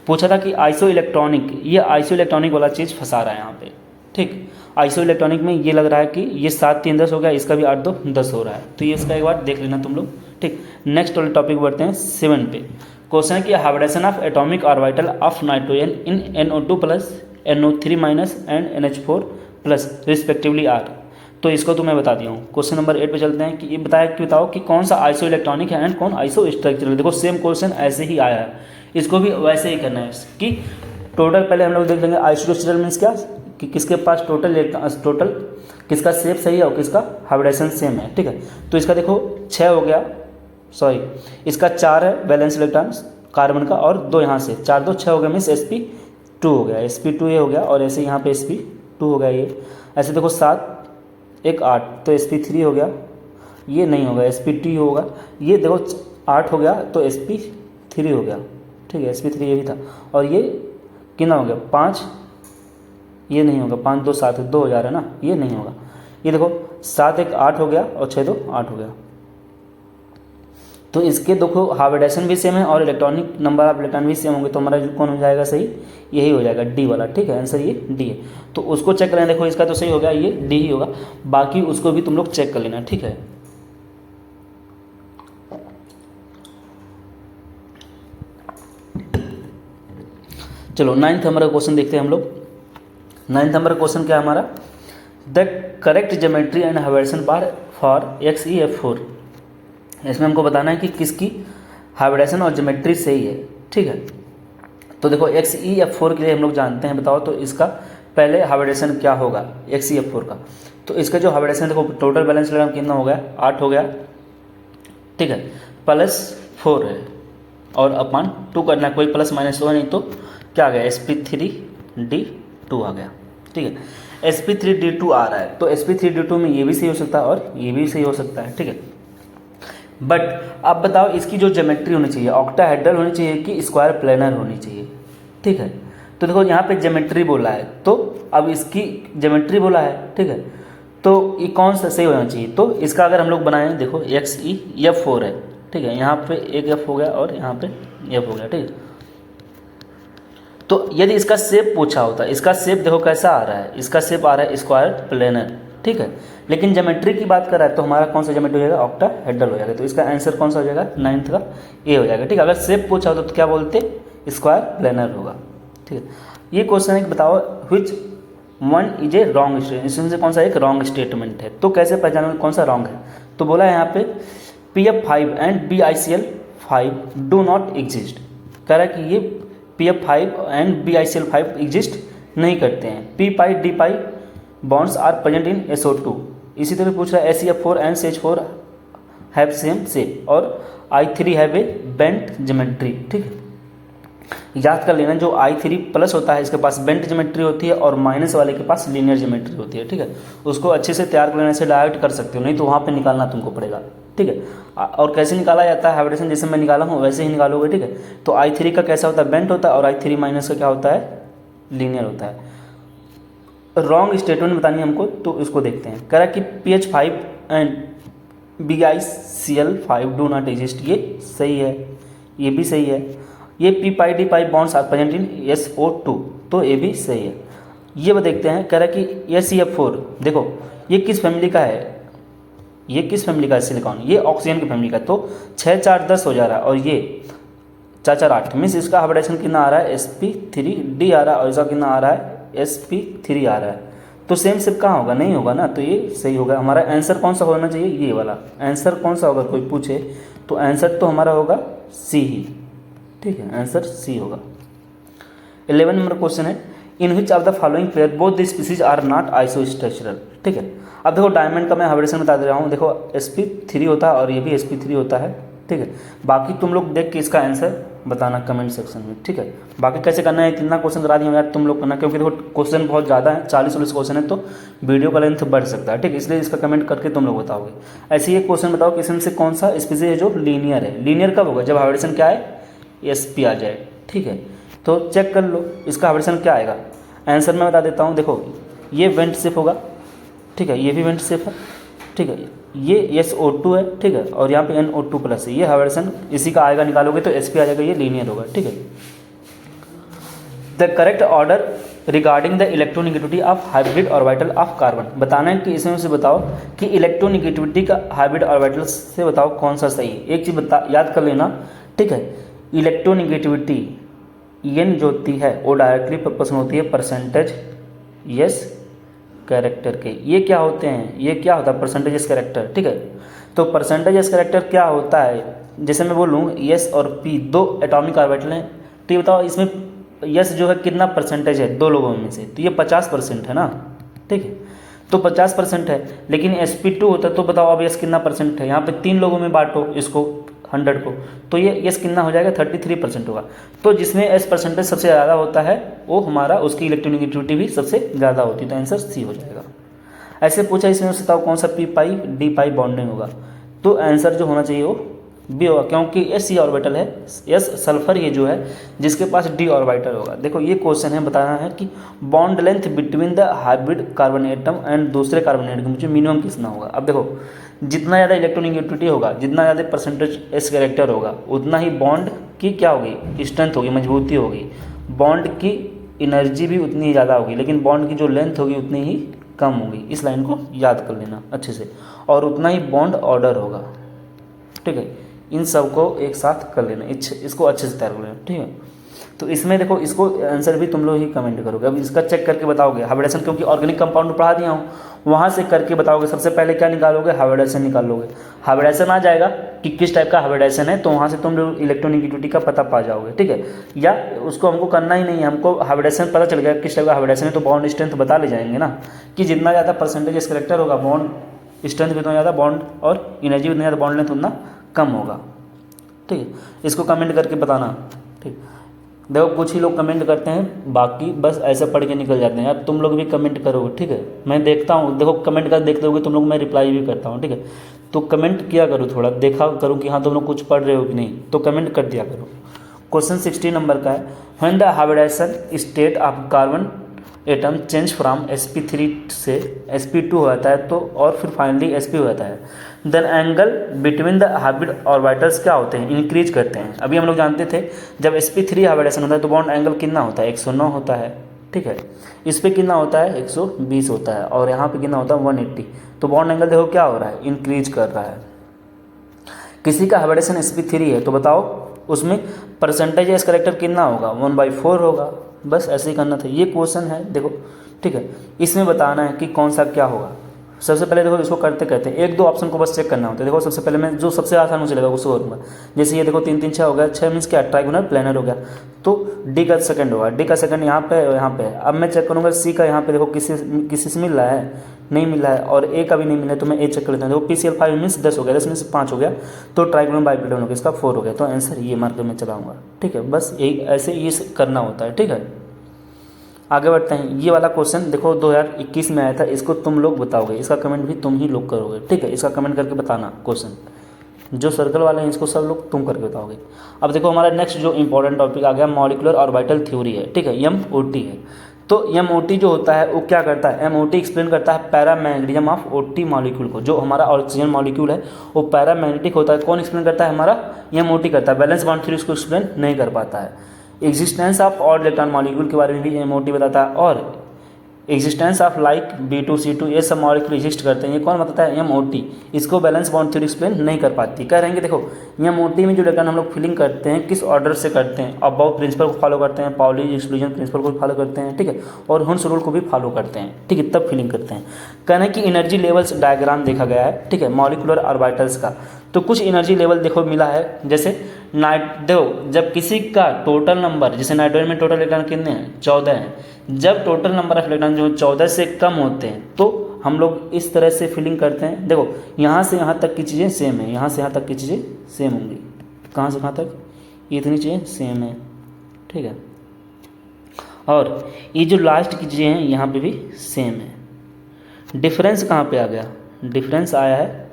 S1: पूछा था कि आइसो इलेक्ट्रॉनिक, ये आइसो इलेक्ट्रॉनिक वाला चीज़ फंसा रहा है यहाँ पे, ठीक। आइसो इलेक्ट्रॉनिक में ये लग रहा है कि ये 7 3 10 हो गया, इसका भी 8 2 10 हो रहा है, तो ये इसका एक बार देख लेना तुम लोग, ठीक। नेक्स्ट वाले टॉपिक बढ़ते हैं 7 पे। क्वेश्चन है कि hybridisation of atomic orbital of nitrogen in NO2 plus NO3 minus and NH4 plus respectively are. तो इसको तो मैं बता दिया हूँ। क्वेश्चन नंबर 8 पे चलते हैं कि ये बताओ कि कौन सा आइसो इलेक्ट्रॉनिक है एंड कौन आइसो स्ट्रक्चरल। देखो सेम क्वेश्चन ऐसे ही आया है, इसको भी वैसे ही करना है कि टोटल पहले हम लोग देख लेंगे आइसो स्ट्रक्चरल मीन्स क्या, कि किसके पास टोटल किसका शेप सही है और किसका हाइब्रिडेशन सेम है, ठीक है। तो इसका देखो 6 हो गया, सॉरी इसका 4 है बैलेंस इलेक्ट्रॉन कार्बन का, और 2 यहाँ से 4 2 6 हो गया, मीन्स sp2 हो गया, sp2 ये हो गया, और ऐसे यहाँ पे sp2 हो गया। ये ऐसे देखो 7 1 8, तो sp3 हो गया, ये नहीं होगा sp2 होगा। ये देखो 8 हो गया तो sp3 हो गया, ठीक है, sp3 ये भी था। और ये कितना हो गया 5, ये नहीं होगा, 5 2 7 2 हो जा रहा है ना, ये नहीं होगा। ये देखो 7 1 8 हो गया और 6 2 8 हो गया। तो इसके देखो हाइब्रिडेशन भी सेम है और इलेक्ट्रॉनिक नंबर ऑफ इलेक्ट्रॉन भी सेम होंगे, तो हमारा कौन हो जाएगा सही, यही हो जाएगा डी वाला, ठीक है। आंसर ये डी है। तो उसको चेक करें, देखो इसका तो सही हो गया, ये डी ही होगा, बाकी उसको भी तुम लोग चेक कर लेना, ठीक है। चलो 9th नंबर का क्वेश्चन देखते हैं हम लोग। 9th नंबर का क्वेश्चन क्या हमारा, the correct geometry and hybridisation bar for XeF4। इसमें हमको बताना है कि किसकी हाइब्रिडेशन और ज्योमेट्री सही है, ठीक है। तो देखो XeF4 के लिए हम लोग जानते हैं, बताओ तो इसका पहले हाइब्रिडेशन क्या होगा XeF4 का। तो इसका जो हाइब्रिडेशन देखो टोटल बैलेंस इलेक्ट्रॉन कितना हो गया 8 हो गया, ठीक है, +4 है और अपन 2 करना है, कोई प्लस माइनस हुआ नहीं, तो क्या आ गया sp3d2 आ गया, ठीक है। sp3d2 आ रहा है, तो sp3d2 में ये भी सही हो सकता है और ये भी सही हो सकता है, ठीक है। बट अब बताओ इसकी जो ज्योमेट्री होनी चाहिए ऑक्टाहेड्रल होनी चाहिए कि स्क्वायर प्लेनर होनी चाहिए, ठीक है। तो देखो यहाँ पे ज्योमेट्री बोला है, तो अब इसकी ज्योमेट्री बोला है, ठीक है, तो ये कौन सा सही होना चाहिए। तो इसका अगर हम लोग बनाएं, देखो एक्स ई एफ 4 है, ठीक है, यहाँ पे एक एफ हो गया और यहाँ पे एफ हो गया, ठीक है। तो यदि इसका शेप पूछा होता, इसका शेप देखो कैसा आ रहा है, इसका शेप आ रहा है स्क्वायर प्लेनर, ठीक है, लेकिन ज्योमेट्री की बात कर रहा है तो हमारा कौन सा ज्योमेट्री हो जाएगा, ऑक्टाहेड्रल हो जाएगा। तो इसका आंसर कौन सा हो जाएगा, 9th का ए हो जाएगा, ठीक है। अगर शेप पूछा होता तो क्या बोलते, स्क्वायर प्लेनर होगा, ठीक है। ये क्वेश्चन है कि बताओ which one is a wrong statement, इसमें से कौन सा एक रॉन्ग स्टेटमेंट है। तो कैसे पहचानोगे कौन सा रॉन्ग है। तो बोला है यहाँ पे PF5 and BICL5 do not exist, कह रहा है कि ये PF5 एंड BICL5 एग्जिस्ट नहीं करते हैं। P pi D pi bonds are present in SO2। इसी तरह पूछ रहा है SEF4 and CH4 have same shape और I3 have a bent geometry, ठीक है। याद कर लेना जो I3 प्लस होता है इसके पास बेंट ज्योमेट्री होती है और माइनस वाले के पास लीनियर ज्योमेट्री होती है, ठीक है। उसको अच्छे से तैयार कर लेने से डायरेक्ट कर सकते हो, नहीं तो वहाँ पे निकालना तुमको पड़ेगा, ठीक है। और कैसे निकाला जाता है हाइब्रिडेशन, जैसे मैं निकाला हूँ वैसे ही निकालोगे, ठीक है। तो I3 का कैसा होता है, बेंट होता है, और I3 माइनस का क्या होता है, लीनियर होता है। रॉन्ग स्टेटमेंट बतानी है हमको, तो इसको देखते हैं। कह रहा है कि PH5 and BICL5 do not exist, ये सही है, ये भी सही है। ये P pi D pi bonds are present in SO2, तो ये भी सही है। ये देखते हैं, कह रहा है कि SEF4 देखो ये किस फैमिली का है, ये किस फैमिली का है, सिलिकॉन, ये ऑक्सीजन की फैमिली का। तो 6 4 10 हो जा रहा है और ये 4 4 8 मीन्स इसका हाइब्रिडेशन कितना आ रहा है, sp3d आ रहा है और इसका कितना आ रहा है, sp3 आ रहा है। तो सेम शेप कहाँ होगा, नहीं होगा ना, तो ये सही होगा। हमारा आंसर कौन सा होना चाहिए, ये वाला आंसर कौन सा होगा, कोई पूछे तो आंसर तो हमारा होगा सी ही, ठीक है, आंसर सी होगा। 11 नंबर क्वेश्चन है, in which of the following pair both the species are not isostructural, ठीक है। अब देखो डायमंड का मैं हाइब्रिडेशन बता दे रहा हूँ, देखो sp3 होता है और ये भी sp3 होता है, ठीक है। बाकी तुम लोग देख के इसका आंसर बताना कमेंट सेक्शन में, ठीक है। बाकी कैसे करना है, इतना क्वेश्चन करा दिया यार तुम लोग करना, क्योंकि देखो क्वेश्चन बहुत ज़्यादा है, 40-40 क्वेश्चन है, तो वीडियो का लेंथ बढ़ सकता है, ठीक है। इसलिए इसका कमेंट करके तुम लोग बताओगे। ऐसे ही क्वेश्चन बताओ कि इसमें से कौन सा स्पीसीज है जो लीनियर है। लीनियर कब होगा, जब हाइब्रिडेशन क्या है, sp आ जाए, ठीक है। तो चेक कर लो इसका हाइब्रिडेशन क्या आएगा। आंसर मैं बता देता हूँ, देखो ये वेंट शेप होगा, ठीक है, ये भी वेंट शेप है, ठीक है, ये SO2 है, ठीक है, और यहाँ पे NO2 प्लस है, ये हाइब्रिडेशन इसी का आएगा, निकालोगे तो sp आ जाएगा, ये लीनियर होगा, ठीक है। The correct order regarding the electronegativity of hybrid orbital of carbon, बताना है कि इसमें से बताओ कि इलेक्ट्रोनिगेटिविटी का हाइब्रिड ऑर्बिटल से बताओ कौन सा सही है। एक चीज़ याद कर लेना, ठीक है, इलेक्ट्रोनिगेटिविटी n जो होती है वो डायरेक्टली प्रोपोर्शनल होती है परसेंटेज यस कैरेक्टर के। ये क्या होते हैं, ये क्या होता है, परसेंटेज यस कैरेक्टर, ठीक है। तो परसेंटेज यस कैरेक्टर क्या होता है, जैसे मैं बोलूँ यस और p दो एटॉमिक ऑर्बिटल हैं, तो ये बताओ इसमें यस जो है कितना परसेंटेज है दो लोगों में से, तो ये 50% है ना, ठीक है, तो 50% है। लेकिन sp2 होता है तो बताओ अब यस कितना परसेंट है, यहाँ पे 3 लोगों में बांटो इसको 100 को, तो ये यस कितना हो जाएगा, 33% होगा। तो जिसमें एस परसेंटेज सबसे ज़्यादा होता है वो हमारा उसकी इलेक्ट्रोनिगेटिविटी भी सबसे ज़्यादा होती है, तो आंसर सी हो जाएगा। ऐसे पूछा इसमें से बताओ कौन सा p pi d pi bonding होगा, तो आंसर जो होना चाहिए वो बी होगा, क्योंकि एस ऑर्बिटल है, एस सल्फर ये जो है जिसके पास डी ऑर्बिटल होगा। देखो ये क्वेश्चन है, बताना है कि bond length between the hybrid carbon atom and दूसरे कार्बन एटम के मिनिमम कितना होगा। अब देखो जितना ज़्यादा इलेक्ट्रोनिगेटिविटी होगा, जितना ज़्यादा परसेंटेज एस कैरेक्टर होगा, उतना ही बॉन्ड की क्या होगी, स्ट्रेंथ होगी, मजबूती होगी, बॉन्ड की एनर्जी भी उतनी ही ज़्यादा होगी, लेकिन बॉन्ड की जो लेंथ होगी उतनी ही कम होगी। इस लाइन को याद कर लेना अच्छे से, और उतना ही बॉन्ड ऑर्डर होगा, ठीक है। इन सब को एक साथ कर लेना, इसको अच्छे से तैयार कर लेना, ठीक है। तो इसमें देखो इसको आंसर भी तुम लोग ही कमेंट करोगे। अब इसका चेक करके बताओगे हाइब्रिडेशन, क्योंकि ऑर्गेनिक कंपाउंड पढ़ा दिया हूँ, वहाँ से करके बताओगे। सबसे पहले क्या निकालोगे, हाइब्रिडेशन निकालोगे। हाइब्रिडेशन आ जाएगा कि किस टाइप का हाइब्रिडेशन है, तो वहाँ से तुम लोग इलेक्ट्रोनिगेटिविटी का पता पा जाओगे, ठीक है। या उसको हमको करना ही नहीं है, हमको हाइब्रिडेशन पता चल गया किस टाइप का हाइब्रिडेशन है, तो बॉन्ड स्ट्रेंथ बता ले जाएंगे ना, कि जितना ज़्यादा परसेंटेज इस करेक्टर होगा, बॉन्ड स्ट्रेंथ भी उतना ज़्यादा, बॉन्ड और एनर्जी उतना ज़्यादा, बॉन्ड लेंथ उतना कम होगा, ठीक है। इसको कमेंट करके बताना, ठीक। देखो कुछ ही लोग कमेंट करते हैं, बाकी बस ऐसे पढ़ के निकल जाते हैं। यार तुम लोग भी कमेंट करोगे, ठीक है, मैं देखता हूँ, देखो कमेंट कर देखते होगे तुम लोग, मैं रिप्लाई भी करता हूँ, ठीक है, तो कमेंट किया करो, थोड़ा देखा करो कि हाँ तुम लोग कुछ पढ़ रहे हो कि नहीं, तो कमेंट कर दिया करो। क्वेश्चन 16 नंबर का है, when the hybridisation state of carbon atom change from sp3 से sp2 हो जाता है, तो और फिर फाइनली sp हो जाता है, then angle between the hybrid orbitals क्या होते हैं, इंक्रीज करते हैं। अभी हम लोग जानते थे जब sp3 हाइब्रिडाइजेशन होता है तो बॉन्ड एंगल कितना होता है, 109 होता है, ठीक है, इस पे कितना होता है, 120 होता है, और यहाँ पे कितना होता है, 180। तो बॉन्ड एंगल देखो क्या हो रहा है, इंक्रीज कर रहा है। किसी का हाइब्रिडेशन sp3 है तो बताओ उसमें परसेंटेज एस करेक्टर कितना होगा, 1/4 होगा। बस ऐसे ही करना था, ये क्वेश्चन है देखो, ठीक है, इसमें बताना है कि कौन सा क्या होगा। सबसे पहले देखो इसको करते करते एक दो ऑप्शन को बस चेक करना होता है। देखो सबसे पहले मैं जो सबसे आसान मुझे लगा उसको करूँगा। जैसे ये देखो 3 3 6 हो गया, 6 मीन्स क्या, ट्राइगोनल प्लेनर हो गया, तो डी का सेकंड होगा, डी का सेकंड यहाँ पे यहाँ पे। अब मैं चेक करूँगा सी का, यहाँ पे देखो किसी से मिल रहा है, नहीं मिला है, और ए का भी नहीं मिला है, तो मैं ए चेक कर लेता हूँ। देखो PCl5 मीन्स 10 हो गया, 10 मीन्स 5 हो गया, तो ट्राइगोनल बाइप्लेन हो गया, इसका 4 हो गया, तो आंसर ये मार्कर में चलाऊँगा, ठीक है। बस यही ऐसे ये करना होता है, ठीक है। आगे बढ़ते हैं। ये वाला क्वेश्चन देखो 2021 में आया था, इसको तुम लोग बताओगे, इसका कमेंट भी तुम ही लोग करोगे, ठीक है। इसका कमेंट करके बताना क्वेश्चन, जो सर्कल वाले हैं इसको सब लोग तुम करके बताओगे। अब देखो हमारा नेक्स्ट जो इंपॉर्टेंट टॉपिक आ गया, मॉलिक्यूलर ऑर्बिटल थ्योरी है, ठीक है, MOT है। तो MOT जो होता है वो क्या करता है, MOT एक्सप्लेन करता है पैरामैग्नेटिज्म ऑफ OT मॉलिक्यूल को। जो हमारा ऑक्सीजन मॉलिक्यूल है वो पैरामैग्नेटिक होता है। कौन एक्सप्लेन करता है, हमारा MOT करता है। बैलेंस बॉन्ड थ्योरी उसको एक्सप्लेन नहीं कर पाता है। Existence of odd electron molecule के बारे में भी MOT बताता है, और एग्जिस्टेंस ऑफ लाइक B2C2 ये सब मॉलिक्यूल एग्जिस्ट करते हैं, ये कौन बताता है, MOT। इसको बैलेंस बॉन्ड थ्योरी एक्सप्लेन नहीं कर पाती। कह रहे हैं कि देखो MOT में जो इलेक्ट्रॉन हम लोग फिलिंग करते हैं किस ऑर्डर से करते हैं, अबाउ प्रिंसिपल को फॉलो करते हैं, पाउली एक्सक्लूजन प्रिंसिपल को भी फॉलो करते हैं, ठीक है, और हुन्स रूल को भी फॉलो करते हैं, ठीक है, तब फिलिंग करते हैं। कहना है कि एनर्जी लेवल्स डायग्राम देखा गया है, ठीक है, मॉलिक्यूलर ऑर्बिटल्स का। तो कुछ एनर्जी लेवल देखो मिला है, जैसे देखो जब किसी का टोटल नंबर, जैसे नाइट्रोजन में टोटल इलेक्ट्रॉन कितने हैं, 14 हैं, जब टोटल नंबर ऑफ इलेक्ट्रॉन जो 14 से कम होते हैं तो हम लोग इस तरह से फिलिंग करते हैं। देखो यहाँ से यहाँ तक की चीज़ें सेम है, यहाँ से यहाँ तक की चीज़ें सेम होंगी, कहाँ से कहाँ तक, ये इतनी चीज़ें सेम है, ठीक है, और ये जो लास्ट की चीज़ें हैं यहाँ पे भी सेम है। डिफरेंस कहाँ पे आ गया, डिफरेंस आया है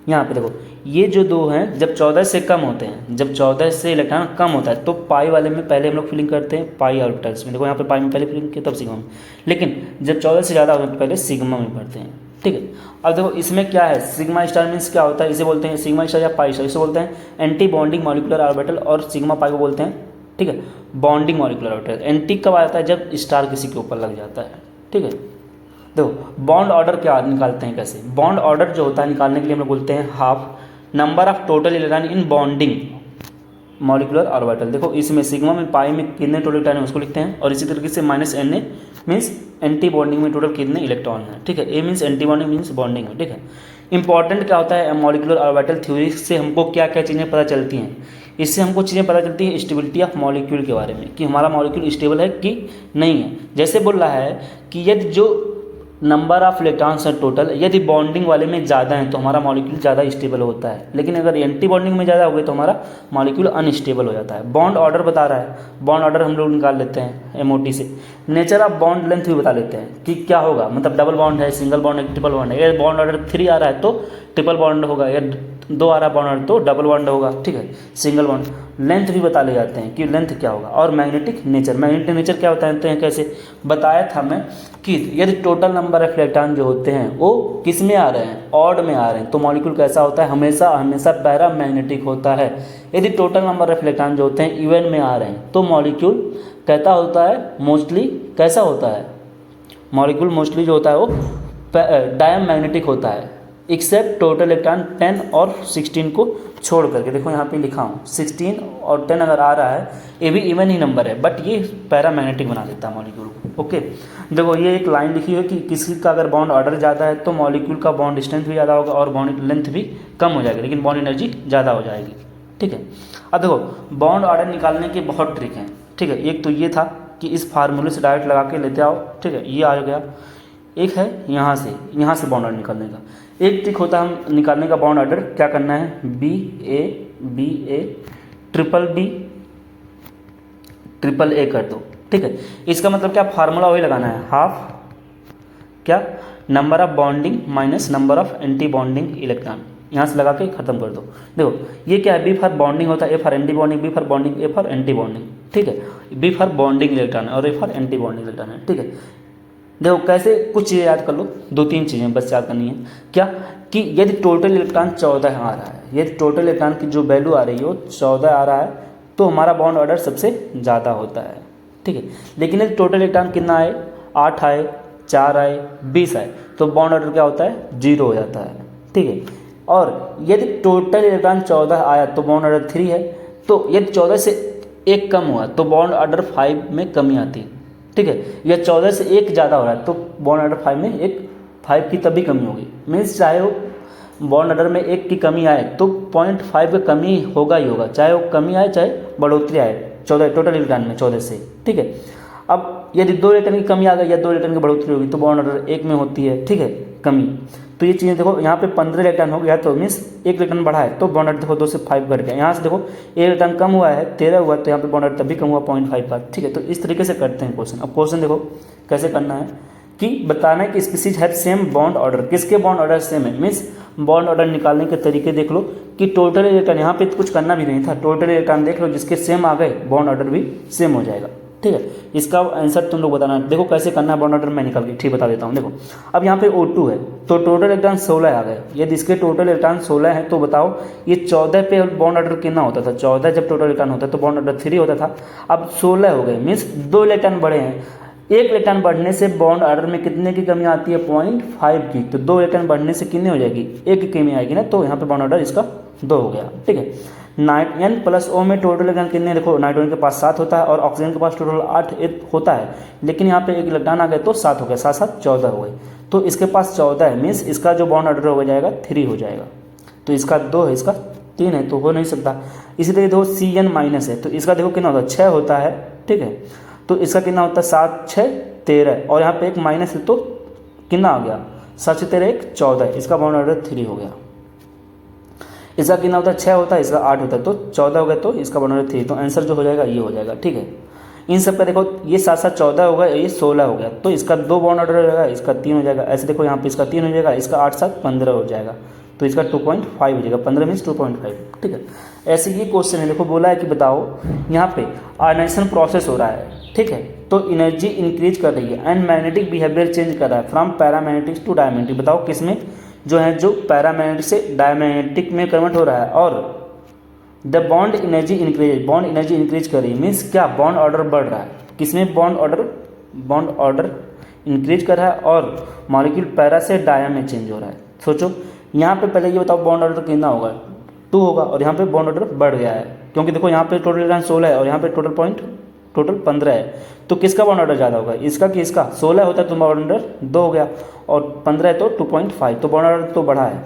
S1: यहाँ पे। देखो ये जो दो हैं जब 14 से कम होते हैं, जब 14 से इलेक्ट्रॉन कम होता है तो पाई वाले में पहले हम लोग फिलिंग करते हैं, पाई ऑर्बिटल्स में। देखो यहाँ पे पाई में पहले फिलिंग किया तब सिग्मा में, लेकिन जब 14 से ज़्यादा होते हैं तो पहले सिग्मा में पढ़ते हैं, ठीक है। अब देखो इसमें क्या है, सिग्मा स्टार मीन्स क्या होता है, इसे बोलते हैं सिग्मा स्टार या पाई स्टार, इसे बोलते हैं एंटी बॉन्डिंग मॉलिक्यूलर ऑर्बिटल, और सिग्मा पाई को बोलते हैं, ठीक है, बॉन्डिंग मॉलिक्यूलर ऑर्बिटल। एंटी कब आता है, जब स्टार किसी के ऊपर लग जाता है, ठीक है। देखो बॉन्ड ऑर्डर क्या निकालते हैं, कैसे, बॉन्ड ऑर्डर जो होता है निकालने के लिए हम लोग बोलते हैं half number of total electron in bonding molecular orbital. देखो इसमें सिग्मा में पाई में कितने टोटल इलेक्ट्रॉन है उसको लिखते हैं, और इसी तरीके से -Na मीन्स एंटी बॉन्डिंग में टोटल कितने इलेक्ट्रॉन है, ठीक है। A means anti bonding means bonding में, ठीक है। इंपॉर्टेंट क्या होता है मॉलिक्यूलर ऑर्बिटल थ्योरी से हमको क्या क्या चीज़ें पता चलती हैं, इससे हमको चीज़ें पता चलती है स्टेबिलिटी ऑफ मॉलिक्यूल के बारे में, कि हमारा मॉलिक्यूल स्टेबल है कि नहीं है। जैसे बोल रहा है कि यदि जो नंबर ऑफ इलेक्ट्रॉन्स है टोटल, यदि बॉन्डिंग वाले में ज़्यादा है तो हमारा मॉलिक्यूल ज़्यादा स्टेबल होता है, लेकिन अगर एंटी बॉन्डिंग में ज़्यादा हो गई तो हमारा मॉलिक्यूल अनस्टेबल हो जाता है। बॉन्ड ऑर्डर बता रहा है, बॉन्ड ऑर्डर हम लोग निकाल लेते हैं MOT से। नेचर ऑफ बॉन्ड लेंथ भी बता लेते हैं कि क्या होगा, मतलब डबल बॉन्ड है, सिंगल बॉन्ड है, ट्रिपल बॉन्ड है। अगर बॉन्ड ऑर्डर 3 आ रहा है तो ट्रिपल बॉन्ड होगा, या 2 आ रहा है बॉन्ड ऑर्डर तो डबल बॉन्ड होगा, ठीक है, सिंगल बॉन्ड। लेंथ भी बता ले जाते हैं कि लेंथ क्या होगा, और मैग्नेटिक नेचर, मैग्नेटिक नेचर क्या बताते हैं, कैसे बताया था मैं कि यदि टोटल नंबर ऑफ इलेक्ट्रॉन जो होते हैं वो किस में आ रहे हैं, ऑड में आ रहे हैं, तो मॉलिक्यूल कैसा होता है, हमेशा हमेशा पैरामैग्नेटिक होता है। यदि टोटल नंबर ऑफ इलेक्ट्रॉन जो होते हैं इवन में आ रहे हैं तो मॉलिक्यूल कैसा होता है, मोस्टली कैसा होता है, मॉलिक्यूल मोस्टली जो होता है वो डायमैग्नेटिक होता है, एक्सेप्ट टोटल इलेक्ट्रॉन 10 और 16 को छोड़ करके। देखो यहाँ पे लिखा हूँ 16 और 10 अगर आ रहा है ये भी इवन ही नंबर है, बट ये पैरामैग्नेटिक बना देता है मॉलिक्यूल को, ओके। देखो ये एक लाइन लिखी है कि किसी का अगर बॉन्ड ऑर्डर ज़्यादा है तो मॉलिक्यूल का बॉन्ड स्ट्रेंथ भी ज़्यादा होगा और बॉन्ड लेंथ भी कम हो जाएगी, लेकिन बॉन्ड एनर्जी ज़्यादा हो जाएगी, ठीक है। अब देखो बॉन्ड ऑर्डर निकालने के बहुत ट्रिक हैं, ठीक है। एक तो ये था कि इस फार्मूले से डायरेक्ट लगा के लेते आओ, ठीक है, ये आ गया। एक है यहाँ से बॉन्ड ऑर्डर निकालने का। एक ट्रिक होता है हम निकालने का बॉन्ड ऑर्डर, क्या करना है, BA BA BB triple A कर दो, ठीक है। इसका मतलब क्या, फार्मूला वही लगाना है, हाफ क्या, number of bonding minus number of anti bonding electron, यहाँ से लगा के ख़त्म कर दो। देखो ये क्या है, बी फॉर बॉन्डिंग होता है, A for anti bonding, B for bonding, A for anti bonding, ठीक है। बी फॉर बॉन्डिंग इलेक्ट्रॉन और A for anti bonding electron है, ठीक है। देखो कैसे, कुछ चीज़ें याद कर लो, 2-3 चीज़ें बस याद करनी है। क्या कि यदि टोटल इलेक्ट्रॉन 14 आ रहा है, यदि टोटल इलेक्ट्रॉन की जो वैल्यू आ रही है वो 14 आ रहा है, तो हमारा बॉन्ड ऑर्डर सबसे ज़्यादा होता है, ठीक है। लेकिन यदि टोटल इलेक्ट्रॉन कितना आए, 8 आए, 4 आए, 20 आए, तो बॉन्ड ऑर्डर क्या होता है, 0 हो जाता है, ठीक है। और यदि टोटल इलेक्ट्रॉन 14 आया तो बॉन्ड ऑर्डर 3 है, तो यदि 14 से 1 कम हुआ तो बॉन्ड ऑर्डर 5 में कमी आती है, ठीक है। या 14 से 1 ज़्यादा हो रहा है तो बॉन्ड ऑर्डर 5 में 5 की तभी कमी होगी। मीन्स चाहे वो बॉन्ड ऑर्डर में 1 की कमी आए तो 0.5 का कमी होगा ही होगा, चाहे वो कमी आए चाहे बढ़ोतरी आए 14 टोटल इलेक्ट्रॉन में 14 से, ठीक है। अब यदि 2 इलेक्ट्रॉन की कमी आ गई या 2 इलेक्ट्रॉन की बढ़ोतरी होगी तो बॉन्ड ऑर्डर 1 में होती है, ठीक है, कमी। तो ये चीज़ें देखो, यहाँ पे 15 इलेक्ट्रॉन हो गया तो मीन्स 1 इलेक्ट्रॉन बढ़ा है तो बॉन्ड ऑर्डर देखो 2 से 5 बढ़ गया। यहाँ से देखो 1 इलेक्ट्रॉन कम हुआ है, 13 हुआ, तो यहाँ पे बॉन्ड ऑर्डर तभी कम हुआ 0.5 का, ठीक है। तो इस तरीके से करते हैं क्वेश्चन। अब क्वेश्चन देखो कैसे करना है कि बताना है कि species have same bond order, किसके बॉन्ड ऑर्डर सेम है। मीन्स बॉन्ड ऑर्डर निकालने के तरीके देख लो कि टोटल इलेक्ट्रॉन, यहाँ पे कुछ करना भी नहीं था, टोटल इलेक्ट्रॉन देख लो, जिसके सेम आ गए बॉन्ड ऑर्डर भी सेम हो जाएगा, ठीक है। इसका आंसर तुम लोग बताना। देखो कैसे करना है, बॉन्ड ऑर्डर मैं निकाल के ठीक बता देता हूँ। देखो अब यहाँ पे O2 है तो टोटल इलेक्ट्रॉन 16 आ गए। यदि इसके टोटल इलेक्ट्रॉन 16 है तो बताओ ये 14 पे बॉन्ड ऑर्डर कितना होता था, 14 जब टोटल इलेक्ट्रॉन होता है तो बॉन्ड ऑर्डर 3 होता था, अब 16 हो गए। मीन्स 2 इलेक्ट्रॉन बढ़े हैं, 1 इलेक्ट्रॉन बढ़ने से बॉन्ड ऑर्डर में कितने की कमी आती है, 0.5 की। तो 2 इलेक्ट्रॉन बढ़ने से कितनी हो जाएगी, 1 की कमी आएगी ना, तो यहाँ पे बॉन्ड ऑर्डर इसका 2 हो गया, ठीक है। N प्लस O में टोटल इलेक्ट्रॉन कितने, देखो नाइट्रोजन के पास 7 होता है और ऑक्सीजन के पास टोटल 8 होता है, लेकिन यहाँ पे 1 इलेक्ट्रॉन आ गए तो 7 हो गया, 7 7 14 हो गए। तो इसके पास 14 है, मीन्स इसका जो बॉन्ड ऑर्डर हो जाएगा 3 हो जाएगा। तो इसका 2 है, इसका 3 है, तो हो नहीं सकता। इसी तरह देखो CN माइनस है तो इसका देखो कितना होता है, 6 होता है, ठीक है। तो इसका कितना होता है, 7 6 13 और यहाँ पे एक माइनस है तो कितना आ गया, 7 से 13 1 14, इसका बॉन्ड ऑर्डर 3 हो गया। इसका कितना होता है, 6 होता है, इसका 8 होता है, तो 14 हो गया, तो इसका बॉन्ड ऑर्डर 3। तो आंसर जो हो जाएगा ये हो जाएगा, ठीक है। इन सब का देखो ये 7 7 14 हो गया, ये 16 हो गया, तो इसका 2 बॉन्ड ऑर्डर हो जाएगा, इसका 3 हो जाएगा। ऐसे देखो यहाँ पे इसका 3 हो जाएगा, इसका 8 7 15 हो जाएगा, तो इसका 2.5 हो जाएगा, 15 मीन्स 2.5, ठीक है। ऐसे ये क्वेश्चन है। देखो बोला है कि बताओ यहाँ पे आयनाइजेशन प्रोसेस हो रहा है, ठीक है, तो एनर्जी इंक्रीज कर रही है एंड मैग्नेटिक बिहेवियर चेंज कर रहा है फ्रॉम पैरामैग्नेटिक टू डायमैग्नेटिक। बताओ किसमें जो है, जो पैरामैग्नेटिक से डायमैग्नेटिक में कन्वर्ट हो रहा है, और the bond energy increase, bond energy increase कर रही है, मीन्स क्या, बॉन्ड ऑर्डर बढ़ रहा है। किसमें बॉन्ड ऑर्डर इंक्रीज कर रहा है और मॉलिक्यूल पैरा से डाया में चेंज हो रहा है। सोचो यहाँ पे पहले ये बताओ बॉन्ड ऑर्डर कितना होगा, 2 होगा, और यहाँ पे बॉन्ड ऑर्डर बढ़ गया है, क्योंकि देखो यहाँ पे टोटल इलेक्ट्रॉन 16 है और यहाँ पे टोटल 15 है, तो किसका बॉन्ड ऑर्डर ज़्यादा होगा, इसका कि इसका। 16 होता है तो बॉन्ड ऑर्डर 2 हो गया और 15 है तो 2.5, तो बॉन्ड ऑर्डर तो बढ़ा है,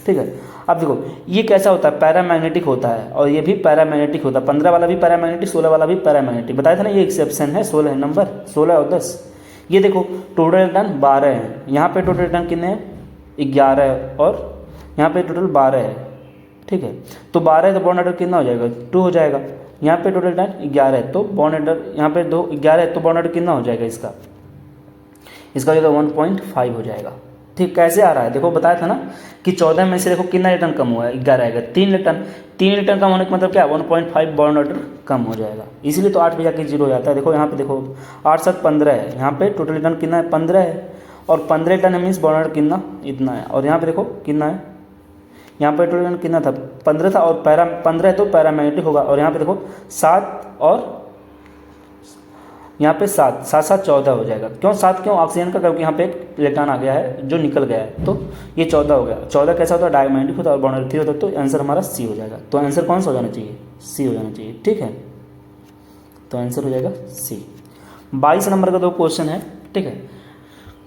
S1: ठीक है। अब देखो ये कैसा होता है, पैरामैग्नेटिक होता है और ये भी पैरामैग्नेटिक होता है। 15 वाला भी पैरामैग्नेटिक, 16 वाला भी पैरामैग्नेटिक, बताया था ना, ये एक्सेप्शन है, 16 नंबर 16 और 10। ये देखो टोटल इलेक्ट्रॉन 12 है, यहाँ पे टोटल इलेक्ट्रॉन कितने हैं, 11 है, और यहाँ पे टोटल 12 है, ठीक है। तो 12 है तो बॉन्ड ऑर्डर कितना हो जाएगा, 2 हो जाएगा। यहाँ पे टोटल इलेक्ट्रॉन 11 है तो बॉन्ड ऑर्डर, यहाँ पे 2 11 है तो बॉन्ड ऑर्डर कितना हो जाएगा, इसका हो जाएगा 1.5 हो जाएगा, ठीक। कैसे आ रहा है, देखो बताया था ना कि 14 में से देखो कितना इलेक्ट्रॉन कम हुआ है, 11 आएगा, 3 इलेक्ट्रॉन कम होने का मतलब क्या, 1.5 बॉन्ड ऑर्डर कम हो जाएगा, इसीलिए तो 8 पे जाके 0 हो जाता है। देखो यहाँ पे देखो 8 7 15 है, यहाँ पे टोटल इलेक्ट्रॉन कितना है, 15 है, और 15 इलेक्ट्रॉन मीन्स बॉन्ड ऑर्डर कितना, इतना है। और यहाँ पे देखो कितना है, यहाँ पे टोटल इलेक्ट्रॉन कितना था, 15 था, और 15 है तो पैरामैग्नेटिक होगा, और यहाँ पे देखो 7 और यहाँ पे 7 7 7 14 हो जाएगा। क्यों 7, क्यों ऑक्सीजन का, क्योंकि यहाँ पे एक इलेक्ट्रॉन आ गया है जो निकल गया है, तो ये 14 हो गया। 14 कैसा होता है, डायमैग्नेटिक होता है और बॉन्ड ऑर्डर 3 होता है, तो आंसर हमारा सी हो जाएगा। तो आंसर कौन सा हो जाना चाहिए, सी हो जाना चाहिए, ठीक है। तो आंसर हो जाएगा सी। 22 नंबर का 2 क्वेश्चन है, ठीक है।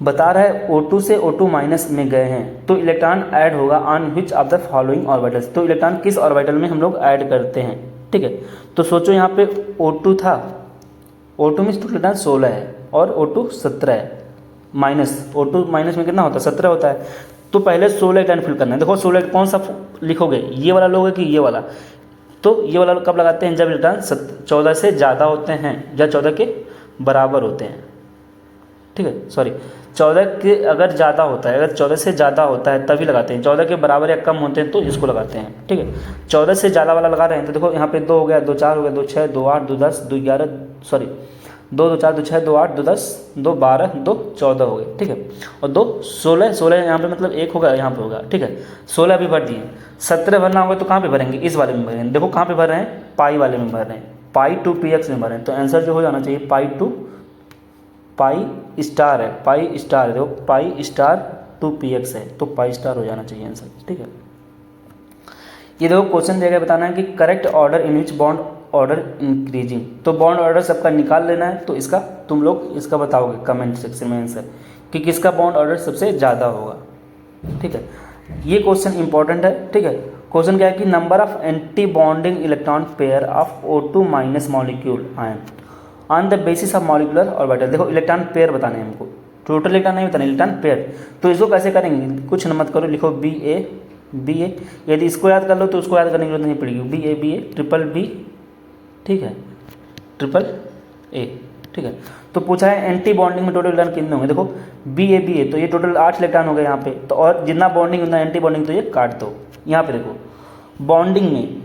S1: बता रहा है O2 से O2 माइनस में गए हैं तो इलेक्ट्रॉन ऐड होगा on which of the following orbitals. तो इलेक्ट्रॉन किस ऑर्बिटल में हम लोग ऐड करते हैं, ठीक है। तो सोचो यहाँ पे O2 था, O2 में टोटल इलेक्ट्रॉन 16 है और O2 17 है, माइनस O2 माइनस में कितना होता है, 17 होता है। तो पहले 16 इलेक्ट्रॉन फिल करना है। देखो 16 कौन सा लिखोगे, ये वाला लोगे कि ये वाला, तो ये वाला कब लगाते हैं, जब इलेक्ट्रॉन 14 से ज़्यादा होते हैं या 14 के बराबर होते हैं, ठीक है, सॉरी 14 के अगर ज़्यादा होता है, अगर 14 से ज़्यादा होता है तभी लगाते हैं, 14 के बराबर या कम होते हैं तो इसको लगाते हैं, ठीक है। 14 से ज़्यादा वाला लगा रहे हैं तो देखो यहाँ पे 2 हो गया, 2 4 हो गया, 2 6 2 8 2 10 2 11, सॉरी 2 2 4 2 6 2 8 2 10 2 12 2 14 हो गए, ठीक है। और 2 16 16 यहाँ पे मतलब 1 होगा, यहाँ पे होगा, ठीक है। 16 भी भर दिए, 17 भरना होगा तो कहाँ पे भरेंगे, इस वाले में भरेंगे। देखो कहाँ पे भर रहे हैं, पाई वाले में भर रहे हैं, पाई टू पी एक्स में भर रहे हैं। तो आंसर जो हो जाना चाहिए पाई टू पाई स्टार है, पाई स्टार देखो, pi star two P X है, तो पाई स्टार हो जाना चाहिए आंसर, ठीक है। ये देखो क्वेश्चन दिया गया, बताना है कि correct order in which bond order increasing. तो बॉन्ड ऑर्डर सबका निकाल लेना है, तो इसका तुम लोग इसका बताओगे कमेंट सेक्शन में आंसर कि किसका बॉन्ड ऑर्डर सबसे ज़्यादा होगा, ठीक है। ये क्वेश्चन इंपॉर्टेंट है, ठीक है। क्वेश्चन क्या है कि number of anti bonding electron pair of O2 minus molecule ion on the basis of molecular orbital. देखो इलेक्ट्रॉन पेयर बताने हैं हमको, टोटल इलेक्ट्रॉन नहीं बताना, इलेक्ट्रॉन पेयर। तो इसको कैसे करेंगे, कुछ न मत करो, लिखो बी ए। यदि इसको याद कर लो तो उसको याद करने की जरूरत नहीं पड़ेगी, बी ए ट्रिपल बी, ठीक है, ट्रिपल ए, ठीक है। तो पूछा है एंटी बॉन्डिंग में टोटल इलेक्ट्रॉन कितने होंगे, देखो बी ए तो ये टोटल 8 इलेक्ट्रॉन हो गए यहाँ पे, तो और जितना बॉन्डिंग उतना एंटी बॉन्डिंग, तो ये काट दो। यहाँ पे देखो बॉन्डिंग में,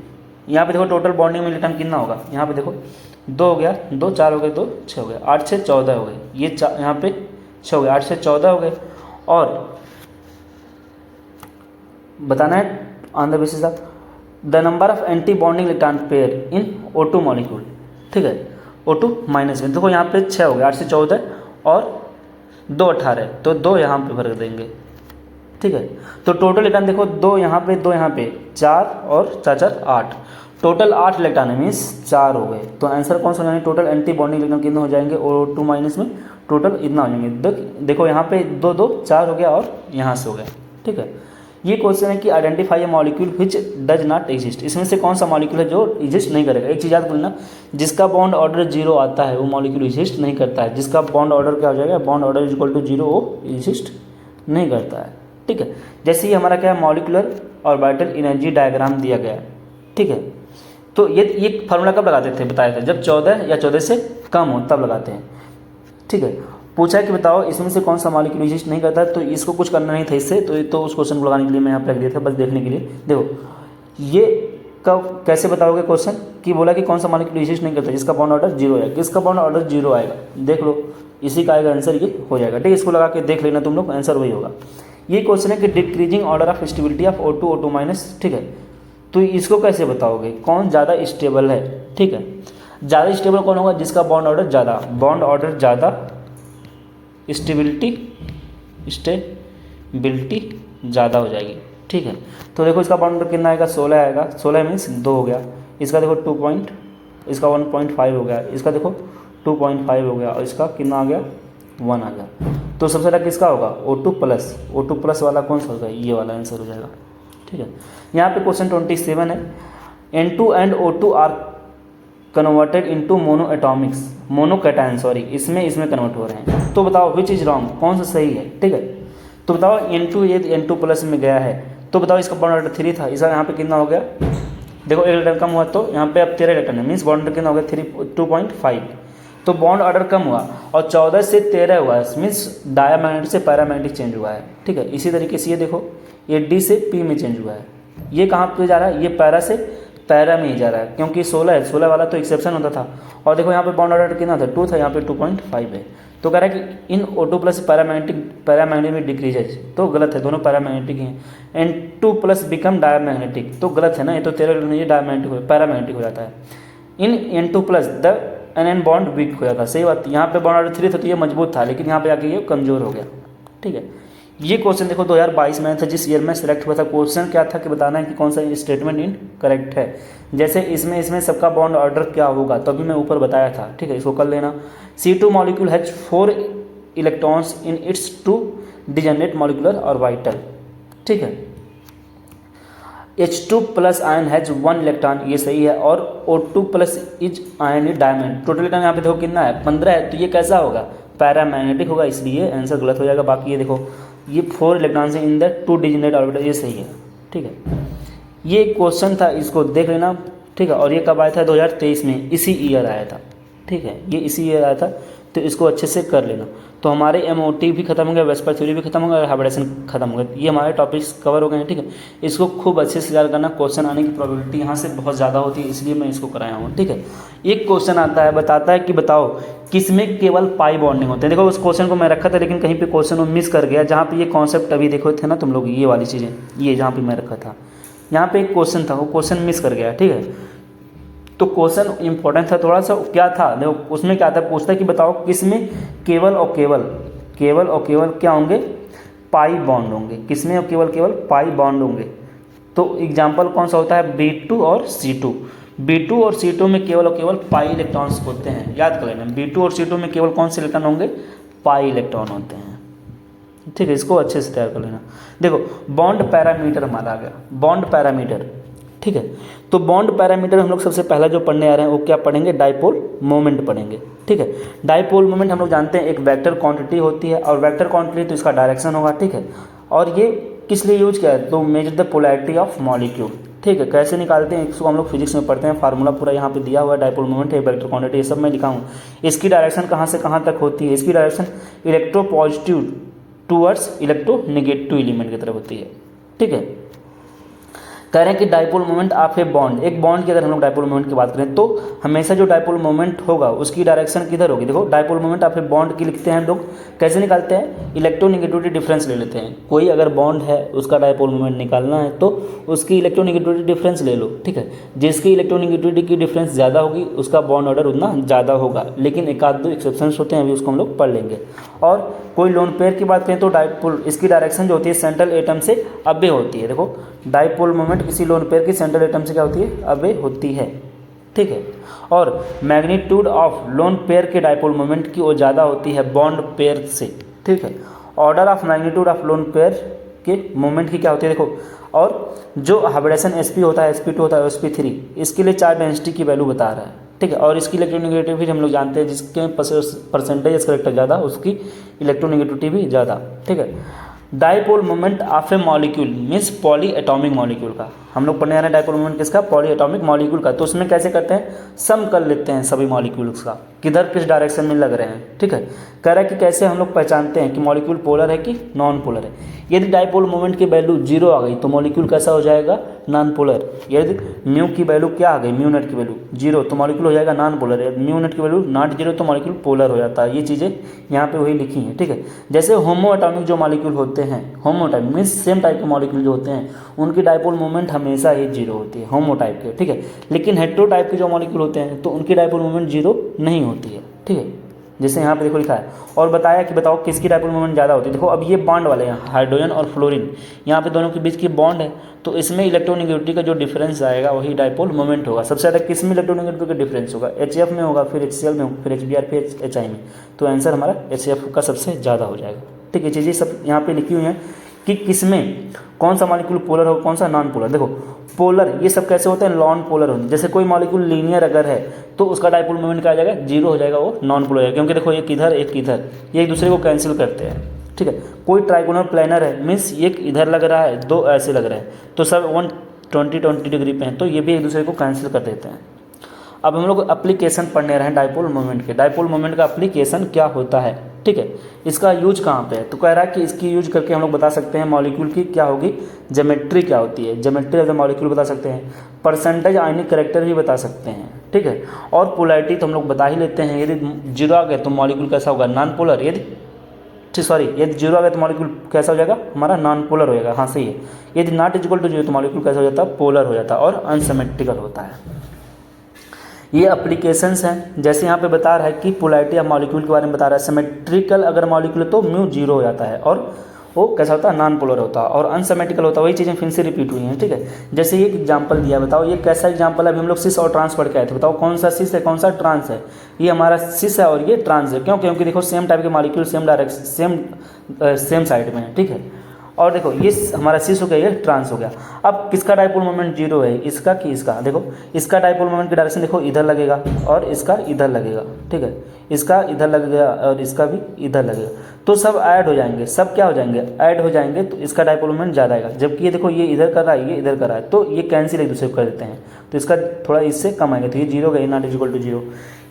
S1: यहाँ पे देखो टोटल बॉन्डिंग में इलेक्ट्रॉन कितना होगा, यहाँ पे देखो 2 हो गया, 2 4 हो गए, 2 6 हो गए, 8 6 14 हो गए, ये यहाँ पे 6 हो गए, 8 से 14 हो गए। और बताना है on the basis of the number of anti bonding electron pair in O2 molecule, ठीक है, O2 माइनस में। देखो यहाँ पे 6 हो गया, 8 से 14 और 2 18, तो 2 यहाँ पे भर देंगे, ठीक है। तो टोटल इलेक्ट्रॉन देखो 2 यहाँ पे 2 यहाँ पे 4 और 4 4 8, टोटल 8 इलेक्ट्रॉन है, मीन्स 4 हो गए। तो आंसर कौन सा हो जाएंगे, टोटल एंटी बॉन्डिंग इलेक्ट्रॉन कितने हो जाएंगे O2 माइनस में, टोटल इतना हो जाएंगे। देखो यहाँ पे 2 2 4 हो गया और यहाँ से हो गया, ठीक है। ये क्वेश्चन है कि identify A molecule which does not exist. इसमें से कौन सा मॉलिक्यूल है जो एग्जिस्ट नहीं करेगा। एक चीज़ याद करना, जिसका बॉन्ड ऑर्डर 0 आता है वो मॉलिक्यूल एग्जिस्ट नहीं करता है। जिसका बॉन्ड ऑर्डर क्या हो जाएगा, bond order is equal to 0, वो एग्जिस्ट नहीं करता है, ठीक है। जैसे ही हमारा क्या है, मॉलिकुलर ऑर्बिटल एनर्जी डायग्राम दिया गया है, ठीक है। तो ये फार्मूला कब लगाते थे, बताया था जब 14 या 14 से कम हो तब लगाते हैं, ठीक है। पूछा है कि बताओ इसमें से कौन सा मॉलिक्यूल एग्जिस्ट नहीं करता है, तो इसको कुछ करना नहीं था इससे, तो उस क्वेश्चन को लगाने के लिए मैं यहाँ पे रख दिया था, बस देखने के लिए। देखो ये कब कैसे बताओगे क्वेश्चन कि बोला कि कौन सा मॉलिक्यूल एग्जिस्ट नहीं करता, जिसका बॉन्ड ऑर्डर 0 है। किसका बॉन्ड ऑर्डर 0 आएगा, देख लो, इसी का आएगा आंसर, ये हो जाएगा, ठीक है। इसको लगा के देख लेना तुम लोग, आंसर वही होगा। ये क्वेश्चन है कि decreasing order of stability of O2 minus, ठीक है। तो इसको कैसे बताओगे, कौन ज़्यादा स्टेबल है, ठीक है। ज़्यादा स्टेबल कौन होगा, जिसका बॉन्ड ऑर्डर ज़्यादा, बॉन्ड ऑर्डर ज़्यादा, स्टेबिलिटी ज़्यादा हो जाएगी, ठीक है। तो देखो इसका बॉन्ड ऑर्डर कितना आएगा, 16 आएगा, 16 मीन्स 2 हो गया। इसका देखो 2 इसका 1.5 हो गया, इसका देखो 2.5 हो गया, और इसका कितना आ गया, 1 आ गया। तो सबसे ज़्यादा किसका होगा, O2 प्लस वाला कौन सा होगा, ये वाला आंसर हो जाएगा, ठीक है। यहाँ पे क्वेश्चन 27 है, N2 and O2 are converted into monoatomics, monocation, sorry, इसमें कन्वर्ट हो रहे हैं। तो बताओ विच इज रॉन्ग, कौन सा सही है, ठीक है। तो बताओ N2 ये N2 प्लस में गया है, तो बताओ इसका बॉन्ड ऑर्डर 3 था, इसका यहाँ पे कितना हो गया, देखो 1 इलेक्ट्रॉन कम हुआ, तो यहाँ पे अब 13 इलेक्ट्रॉन है, मीन्स बॉन्ड ऑर्डर कितना हो गया, 2.5। तो बॉन्ड ऑर्डर कम हुआ और 14 से 13 हुआ है, मीन्स डायमैग्नेटिक से पैरामैग्नेटिक चेंज हुआ है, ठीक है। इसी तरीके से ये देखो, ये D से P में चेंज हुआ है, ये कहाँ पे जा रहा है, ये पैरा से पैरा में ही जा रहा है, क्योंकि 16 है, 16 वाला तो एक्सेप्शन होता था। और देखो यहाँ पे बॉन्ड ऑर्डर कितना था, 2 था, यहाँ पे 2.5 है। तो कह रहा है कि इन O2 प्लस पैरामैग्नेटिक में डिक्रीजेज, तो गलत है, दोनों पैरामैग्नेटिक हैं। N2 प्लस बिकम डायमैग्नेटिक, तो गलत है ना, ये तो 13 ये डायमैग्नेटिक पैरामैग्नेटिक हो जाता है। इन N2 plus the NN bond weak हो जाता है, सही बात। यहाँ पे बॉन्ड ऑर्डर 3 था तो ये मजबूत था, लेकिन यहाँ पे आके ये कमजोर हो गया, ठीक है। ये क्वेश्चन देखो 2022 में था, जिस ईयर में सेलेक्ट हुआ था। क्वेश्चन क्या था कि बताना है कि कौन सा स्टेटमेंट इनकरेक्ट है। जैसे इसमें सबका बॉन्ड ऑर्डर क्या होगा, तभी मैं ऊपर बताया था, ठीक है, इसको कर लेना। C2 molecule has 4 electrons in its 2 degenerate molecular orbital, ठीक है। H2 plus ion has 1 electron, ये सही है। और O2 plus is ion is diamond, total electron यहाँ पे देखो कितना है, 15 है, तो ये कैसा होगा, पैरामैग्नेटिक होगा, इसलिए आंसर गलत हो जाएगा। बाकी ये देखो, ये 4 electrons in the 2 degenerate orbital, ये सही है, ठीक है। ये क्वेश्चन था, इसको देख लेना, ठीक है। और ये कब आया था? 2023 में, इसी ईयर आया था, ठीक है, ये इसी ईयर आया था। तो इसको अच्छे से कर लेना। तो हमारे एमओटी भी खत्म हो गया, वेस्पर थ्योरी भी खत्म हो गया और हाइब्रिडेशन खत्म हो गया। ये हमारे टॉपिक्स कवर हो गए हैं, ठीक है। इसको खूब अच्छे से याद करना, क्वेश्चन आने की प्रोबेबिलिटी यहाँ से बहुत ज़्यादा होती है, इसलिए मैं इसको कराया हूँ, ठीक है। एक क्वेश्चन आता है, बताता है कि बताओ किसमें केवल पाई बॉन्डिंग होते हैं। देखो उस क्वेश्चन को मैं रखा था, लेकिन कहीं पे क्वेश्चन वो मिस कर गया, जहाँ पे ये कॉन्सेप्ट अभी देखो थे ना तुम लोग, ये वाली चीज़ें, ये जहाँ पे मैं रखा था, यहाँ पे एक क्वेश्चन था, वो क्वेश्चन मिस कर गया, ठीक है। तो क्वेश्चन इंपॉर्टेंट था थोड़ा सा, क्या था देखो, उसमें क्या था, पूछता है कि बताओ किसमें केवल और केवल क्या होंगे? पाई बॉन्ड होंगे। किसमें और केवल पाई बॉन्ड होंगे। तो एग्जाम्पल कौन सा होता है? B2 और C2। B2 और C2 में केवल और केवल पाई इलेक्ट्रॉन्स होते हैं, याद कर लेना। B2 और C2 में केवल कौन से इलेक्ट्रॉन होंगे? पाई इलेक्ट्रॉन होते हैं, ठीक है। इसको अच्छे से तैयार कर लेना। देखो बॉन्ड पैरामीटर हमारा आ गया, बॉन्ड पैरामीटर, ठीक है। तो बॉन्ड पैरामीटर हम लोग सबसे पहला जो पढ़ने आ रहे हैं वो क्या पढ़ेंगे? डाइपोल मोमेंट पढ़ेंगे, ठीक है। डाइपोल मोमेंट हम लोग जानते हैं एक वेक्टर क्वांटिटी होती है, और वेक्टर क्वांटिटी तो इसका डायरेक्शन होगा, ठीक है। और ये किस लिए यूज किया है? तो measure the polarity of molecule, ठीक है। कैसे निकालते हैं इसको हम लोग फिजिक्स में पढ़ते हैं, फार्मूला पूरा यहाँ पे दिया हुआ है। डाइपोल मोमेंट है, वेक्टर क्वांटिटी, ये सब मैं लिखा हूँ। इसकी डायरेक्शन कहाँ से कहाँ तक होती है? इसकी direction electro positive towards electro negative element की तरफ होती है, ठीक है। कह रहे हैं कि dipole moment of a bond, एक बॉन्ड की अगर हम लोग डाइपोल मोमेंट की बात करें तो हमेशा जो डाइपोल मोमेंट होगा उसकी डायरेक्शन किधर होगी? देखो dipole moment of a bond की लिखते हैं हम लोग, कैसे निकालते हैं? इलेक्ट्रोनेगेटिविटी डिफरेंस ले लेते हैं। कोई अगर बॉन्ड है उसका डाइपोल मोमेंट निकालना है तो उसकी इलेक्ट्रोनेगेटिविटी डिफरेंस ले लो, ठीक है। जिसकी इलेक्ट्रोनेगेटिविटी की डिफरेंस ज़्यादा होगी उसका बॉन्ड ऑर्डर उतना ज़्यादा होगा, लेकिन एक आध दो एक्सेप्शंस होते हैं, अभी उसको हम लोग पढ़ लेंगे। और कोई लोन पेयर की बात करें तो डाइपोल, इसकी डायरेक्शन जो होती है सेंट्रल एटम से अबे होती है। देखो डाइपोल मोमेंट किसी लोन पेयर की सेंट्रल एटम से क्या होती है? अबे होती है, ठीक है। और मैग्नीट्यूड ऑफ लोन पेयर के डाइपोल मोमेंट की वो ज़्यादा होती है बॉन्ड पेयर से, ठीक है। Order of magnitude of lone pair के मोमेंट की क्या होती है? देखो, और जो हाइब्रिडेशन sp होता है, sp2 होता है, sp3, इसके लिए चार्ज डेंसिटी की वैल्यू बता रहा है, ठीक है। और इसकी इलेक्ट्रोनेगेटिविटी हम लोग जानते हैं, जिसके परसेंटेज करेक्टर ज़्यादा उसकी इलेक्ट्रोनेगेटिविटी भी ज़्यादा, ठीक है। Dipole moment of A molecule means poly atomic molecule का हम लोग पढ़ने आ रहे हैं। डाइपोल मोमेंट किसका? पॉली एटॉमिक मॉलिक्यूल का। तो उसमें कैसे करते हैं? सम कर लेते हैं सभी मॉलिक्यूल्स का, किधर किस डायरेक्शन में लग रहे हैं, ठीक है। कह रहा है कि कैसे हम लोग पहचानते हैं कि मॉलिक्यूल पोलर है कि नॉन पोलर है। यदि डाइपोल मोमेंट की वैल्यू 0 आ गई तो मॉलिक्यूल कैसा हो जाएगा? Non polar. यदि म्यू की वैल्यू क्या आ गई? म्यू नेट की वैल्यू 0 तो मॉलिक्यूल हो जाएगा नॉन पोलर। यदि म्यू नेट की वैल्यू नॉट 0 तो मॉलिक्यूल पोलर हो जाता है। ये चीज़ें यहाँ पे वही लिखी हैं, ठीक है। जैसे होमो एटॉमिक जो मॉलिक्यूल होते हैं, होमो टाइप मीन्स सेम टाइप के मॉलिक्यूल जो होते हैं उनकी डाइपोल मोमेंट हमेशा ही 0 होती है, होमो टाइप के, ठीक है। लेकिन हेटेरो टाइप के जो मॉलिक्यूल होते हैं तो उनकी डाइपोल मोमेंट 0 नहीं होती है, ठीक है। जैसे यहाँ पे देखो लिखा है, और बताया कि बताओ किसकी डाइपोल मोमेंट ज़्यादा होती है। देखो अब ये बॉन्ड वाले हैं, हाइड्रोजन और फ्लोरीन, यहाँ पे दोनों के बीच की बॉन्ड है, तो इसमें इलेक्ट्रोनेगेटिविटी का जो डिफरेंस आएगा वही डाइपोल मोमेंट होगा। सबसे ज़्यादा किस में इलेक्ट्रोनेगेटिविटी का डिफरेंस होगा? HF में होगा, फिर HCl में होगा, फिर HBr, फिर HI में। तो आंसर हमारा HF का सबसे ज़्यादा हो जाएगा, ठीक है। चीज़ें सब यहाँ पे लिखी हुई हैं कि किसमें कौन सा मॉलिक्यूल पोलर हो, कौन सा नॉन पोलर। देखो पोलर ये सब कैसे होते हैं? नॉन पोलर होते हैं। जैसे कोई मॉलिक्यूल लीनियर अगर है तो उसका डाइपोल मोमेंट क्या आ जाएगा? 0 हो जाएगा, वो नॉन पोलर है, क्योंकि देखो एक इधर एक इधर, ये एक दूसरे को कैंसिल करते हैं, ठीक है। कोई ट्राइगोनल प्लानर है मीन्स एक इधर लग रहा है, दो ऐसे लग रहे हैं, तो सब 120 डिग्री पे हैं, तो ये भी एक दूसरे को कैंसिल कर देते हैं। अब हम लोग एप्लीकेशन पढ़ने रहे हैं डाइपोल मोमेंट के। डाइपोल मोमेंट का एप्लीकेशन क्या होता है, ठीक है। इसका यूज कहाँ पे है? तो कह रहा है कि इसकी यूज करके हम लोग बता सकते हैं मॉलिक्यूल की क्या होगी, ज्योमेट्री क्या होती है, ज्योमेट्री ऑफ द मॉलिक्यूल बता सकते हैं, परसेंटेज आयनिक करेक्टर भी बता सकते हैं, ठीक है। और पोलैरिटी तो हम लोग बता ही लेते हैं। यदि 0 आ गए तो मॉलिक्यूल कैसा होगा? Non polar. यदि 0 आ गया तो मॉलिक्यूल कैसा हो जाएगा? हमारा नॉन पोलर हो जाएगा, हाँ सही है। यदि नॉट इक्वल टू 0 तो मॉलिक्यूल कैसा हो जाता है? पोलर हो जाता है और अनसिमेट्रिकल होता है। ये एप्लीकेशंस हैं, जैसे यहाँ पे बता रहा है कि पोलैरिटी ऑफ मॉलिक्यूल के बारे में बता रहा है। सिमेट्रिकल अगर मॉलिक्यूल है तो म्यू 0 हो जाता है और वो कैसा होता है? नॉन पोलर होता है। और अनसिमेट्रिकल होता है, वही चीज़ें फिर से रिपीट हुई हैं, ठीक है। जैसे ये एग्जाम्पल दिया, बताओ ये कैसा एग्जाम्पल है? अभी हम लोग सिस और ट्रांस पढ़ के आए थे, बताओ कौन सा सिस है कौन सा ट्रांस है? ये हमारा सिस है और ये ट्रांस है। क्यों? क्योंकि देखो सेम टाइप के molecule same direction same side में है, ठीक है। और देखो ये हमारा सिस हो गया, ये ट्रांस हो गया। अब किसका डाइपोल मोमेंट 0 है? इसका कि इसका? देखो इसका डाइपोल मोमेंट की डायरेक्शन देखो इधर लगेगा और इसका इधर लगेगा, ठीक है। इसका इधर लगेगा और इसका भी इधर लगेगा। तो सब ऐड हो जाएंगे, सब क्या हो जाएंगे, ऐड हो जाएंगे, तो इसका डायपोल मोमेंट ज़्यादा आएगा। जबकि ये देखो ये इधर कर रहा है, ये इधर कर रहा है, तो ये कैंसिल एक दूसरे को कर देते हैं, तो इसका थोड़ा इससे कम आएगा, तो ये जीरो का नॉट इक्वल टू जीरो।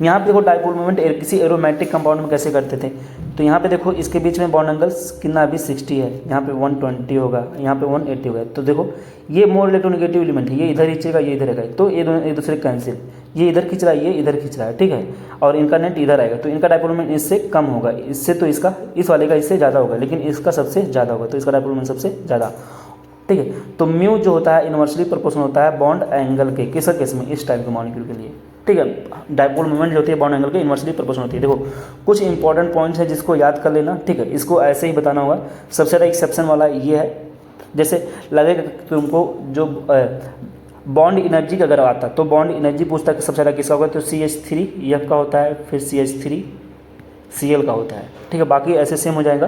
S1: यहाँ पे देखो डायपोल मोमेंट किसी एरोमेटिक कंपाउंड में कैसे करते थे, तो यहाँ पे देखो इसके बीच में बॉन्ड एंगल्स कितना अभी 60 है, यहाँ पे 120 होगा, यहाँ पे 180 होगा, तो देखो ये मोर इलेक्ट्रोनेगेटिव एलिमेंट है, ये इधर खींचेगा, ये इधर आएगा, तो ये दोनों एक दूसरे कैंसिल, ये इधर खींच रहा है, ये इधर खींच रहा है, ठीक है, और इनका नेट इधर आएगा, तो इनका डायपोल मोमेंट इससे कम होगा, इससे तो इसका इस वाले का इससे ज़्यादा होगा, लेकिन इसका सबसे ज़्यादा होगा, तो इसका डायपोल मोमेंट सबसे ज़्यादा, ठीक है। तो म्यू जो होता है इनवर्सली प्रोपोर्शनल होता है बॉन्ड एंगल के, किस केस में, इस टाइप के मॉलिक्यूल के लिए, ठीक है। डायपोल मोमेंट जो होती है बॉन्ड एंगल के इनवर्सली प्रोपोर्शनल होती है। देखो कुछ इंपॉर्टेंट पॉइंट्स है जिसको याद कर लेना, ठीक है, इसको ऐसे ही बताना होगा। सबसे ज़्यादा एक्सेप्शन वाला ये है, जैसे लगेगा तुमको जो बॉन्ड एनर्जी का अगर आता तो बॉन्ड एनर्जी पूछता है कि सबसे ज़्यादा किसका होगा, तो CH3F का होता है, फिर CH3Cl का होता है, ठीक है। बाकी ऐसे सेम हो जाएगा,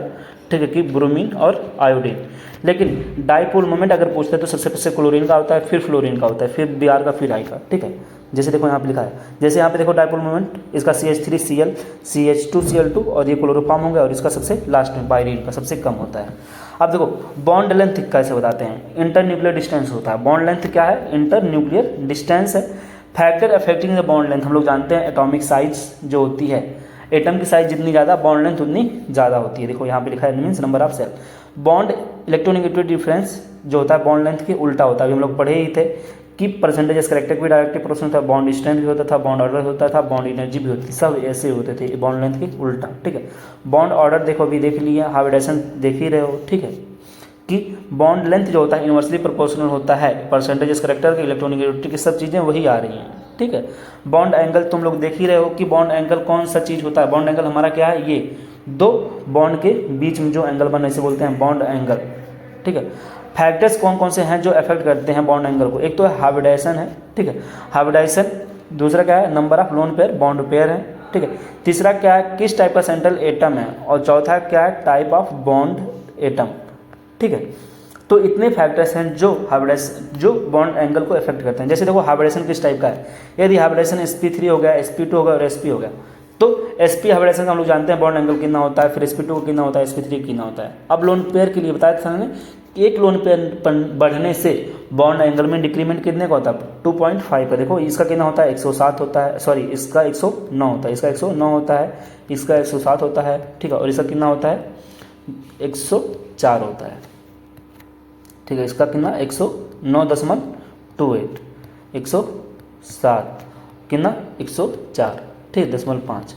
S1: ठीक है, कि ब्रोमीन और आयोडीन। लेकिन डायपोल मोमेंट अगर पूछते हैं तो सबसे पहले क्लोरीन का होता है, फिर फ्लोरीन का होता है, फिर Br का, फिर I का, ठीक है। जैसे देखो यहाँ पे लिखा है, जैसे यहाँ पे देखो डायपोल मोमेंट इसका CH3Cl, CH2Cl2 और ये क्लोरोफॉर्म हो गया, और इसका सबसे लास्ट में बायरीन का सबसे कम होता है। अब देखो बॉन्ड लेंथ कैसे बताते हैं, इंटर न्यूक्लियर डिस्टेंस होता है। बॉन्ड लेंथ क्या है, इंटर न्यूक्लियर डिस्टेंस है। Factor affecting the bond length हम लोग जानते हैं, एटॉमिक साइज जो होती है, एटम की साइज जितनी ज़्यादा बॉन्ड लेंथ उतनी ज़्यादा होती है। देखो यहाँ पे लिखा है means number of shell. Bond electronegative difference जो होता है बॉन्ड लेंथ के उल्टा होता है, हम लोग पढ़े ही थे कि परसेंटेज कैरेक्टर भी डायरेक्टिव प्रोपोर्शनल था, बॉन्ड स्ट्रेंथ भी होता था, बॉन्ड ऑर्डर होता था, बॉन्ड एनर्जी भी होती थी, सब ऐसे होते थे बॉन्ड लेंथ के उल्टा, ठीक है। बॉन्ड ऑर्डर देखो अभी देख लिया, हाइब्रिडेशन देख ही रहे हो, ठीक है, कि बॉन्ड लेंथ जो होता है इनवर्सली प्रोपोर्शनल होता है, परसेंटेज कैरेक्टर के इलेक्ट्रोनेगेटिविटी की सब चीज़ें वही आ रही हैं, ठीक है। बॉन्ड एंगल तुम लोग देख ही रहे हो कि बॉन्ड एंगल कौन सा चीज़ होता है, बॉन्ड एंगल हमारा क्या है, ये दो बॉन्ड के बीच में जो एंगल बना इसे बोलते हैं बॉन्ड एंगल, ठीक है। फैक्टर्स कौन कौन से हैं जो अफेक्ट करते हैं बॉन्ड एंगल को, एक तो है हाइब्रिडाइजेशन है, ठीक है, हाइब्रिडाइजेशन। दूसरा क्या है, number of lone pair, bond pair है, ठीक है। तीसरा क्या है, किस टाइप का सेंट्रल एटम है, और चौथा क्या है, टाइप ऑफ बॉन्ड एटम, ठीक है। तो इतने फैक्टर्स हैं जो हाइब्रिडाइजेशन जो बॉन्ड एंगल को अफेक्ट करते हैं। जैसे देखो हाइब्रिडेशन किस टाइप का है, यदि हाइब्रिडेशन sp3 हो गया, sp2 हो गया और sp हो गया, तो sp हाइब्रिडेशन का हम लोग जानते हैं बॉन्ड एंगल कितना होता है, फिर sp2 को कितना होता है, sp3 कितना होता है। अब लोन पेयर के लिए बताया था मैंने, एक लोन पेयर बढ़ने से बॉन्ड एंगल में डिक्रीमेंट कितने का होता है, 2.5 का। देखो इसका कितना होता है, 107 होता है, सॉरी इसका 109 होता है, इसका 109 होता है, इसका 107 होता है, ठीक है, और इसका कितना होता है, 104 होता है, ठीक है। इसका कितना 109.28, 107 कितना 104, ठीक 0.5,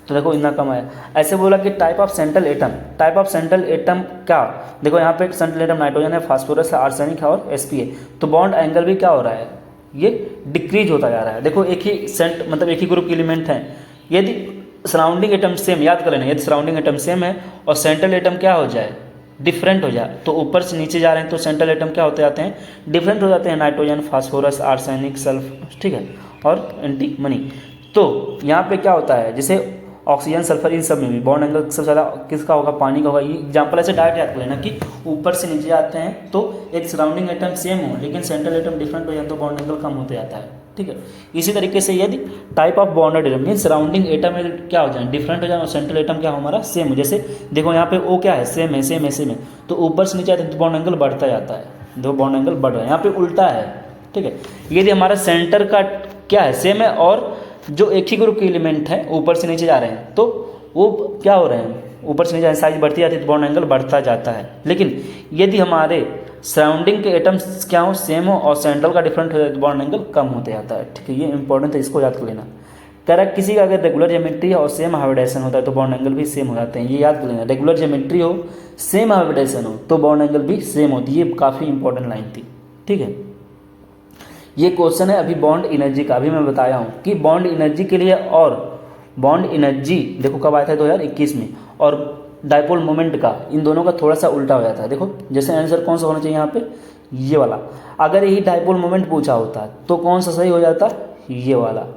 S1: तो देखो इतना कम आया। ऐसे बोला कि type of central atom, type of central atom क्या, देखो यहाँ पे सेंट्रल एटम नाइट्रोजन है, फास्फोरस है, आर्सेनिक है और sp है, तो बॉन्ड एंगल भी क्या हो रहा है, ये डिक्रीज होता जा रहा है। देखो एक ही मतलब एक ही ग्रुप के एलिमेंट हैं, यदि सराउंडिंग एटम सेम, याद कर लेना, यदि सराउंडिंग एटम सेम है और सेंट्रल एटम क्या हो जाए, डिफरेंट हो जाए, तो ऊपर से नीचे जा रहे हैं तो सेंट्रल एटम क्या होते जाते हैं, डिफरेंट हो जाते हैं, नाइट्रोजन, फास्फोरस, आर्सेनिक, सल्फर, ठीक है, और एंटीमनी। तो यहाँ पे क्या होता है, जैसे ऑक्सीजन, सल्फर, इन सब में भी बॉन्ड एंगल सबसे ज़्यादा किसका होगा, पानी का होगा। ये एग्जाम्पल ऐसे डायरेक्ट याद कर लेना कि ऊपर से नीचे आते हैं तो एक सराउंडिंग एटम सेम हो लेकिन सेंट्रल एटम डिफरेंट हो जाए तो बॉन्ड एंगल कम होते जाता है, ठीक है। इसी तरीके से यदि type of bonded atom mean surrounding atom में क्या हो जाए, डिफरेंट हो जाए, और सेंट्रल एटम क्या हो हमारा सेम हो, जैसे देखो यहाँ पे ओ क्या है, सेम है, सेम है, सेम है, तो ऊपर से नीचे आते हैं तो बॉन्ड एंगल बढ़ता जाता है, दो बॉन्ड एंगल बढ़ रहा है, यहाँ पे उल्टा है, ठीक है। यदि हमारा सेंटर का क्या है, सेम है, और जो एक ही ग्रुप के एलिमेंट हैं ऊपर से नीचे जा रहे हैं तो वो क्या हो रहे हैं, ऊपर से नीचे साइज बढ़ती जाती है तो बॉन्ड एंगल बढ़ता जाता है। लेकिन यदि हमारे सराउंडिंग के एटम्स क्या हो, सेम हो, और सेंट्रल का डिफरेंट हो जाए तो बॉन्ड एंगल कम होते जाता है, ठीक है। ये इंपॉर्टेंट है, इसको याद कर लेना। करेक्ट, किसी का अगर रेगुलर ज्योमेट्री और सेम हाइब्रिडेशन होता है तो बॉन्ड एंगल भी सेम हो जाते हैं, ये याद कर लेना। रेगुलर ज्योमेट्री हो, सेम हाइब्रिडेशन हो तो बॉन्ड एंगल भी सेम होती है, ये काफ़ी इंपॉर्टेंट लाइन थी, ठीक है। ये क्वेश्चन है अभी बॉन्ड एनर्जी का, अभी मैं बताया हूँ कि बॉन्ड एनर्जी के लिए, और बॉन्ड एनर्जी देखो कब आया था 2021 में, और डायपोल मोमेंट का, इन दोनों का थोड़ा सा उल्टा हो जाता है। देखो जैसे आंसर कौन सा होना चाहिए यहाँ पे, ये वाला। अगर यही डायपोल मोमेंट पूछा होता तो कौन सा सही हो जाता, ये वाला,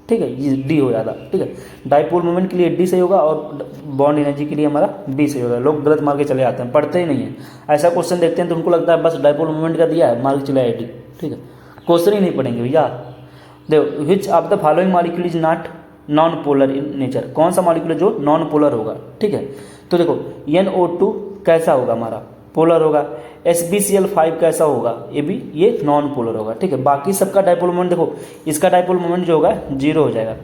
S1: ठीक है, ये डी हो जाता, ठीक है। डायपोल मोमेंट के लिए डी सही होगा और बॉन्ड एनर्जी के लिए हमारा बी सही होगा। लोग गलत मार के चले आते हैं, पढ़ते ही नहीं है। ऐसा क्वेश्चन देखते हैं तो उनको लगता है बस डायपोल मोमेंट का दिया है, मार के चले आए डी, ठीक है, क्वेश्चन ही नहीं पढ़ेंगे भैया। देखो विच of the following molecule is not non polar in nature, कौन सा मॉलिक्यूल है जो नॉन पोलर होगा, ठीक है। तो देखो NO2 कैसा होगा हमारा, पोलर होगा। SbCl5 कैसा होगा, ये नॉन पोलर होगा, ठीक है। बाकी सबका डाइपोल मोमेंट देखो, इसका डाइपोल मोमेंट जो होगा 0 हो जाएगा।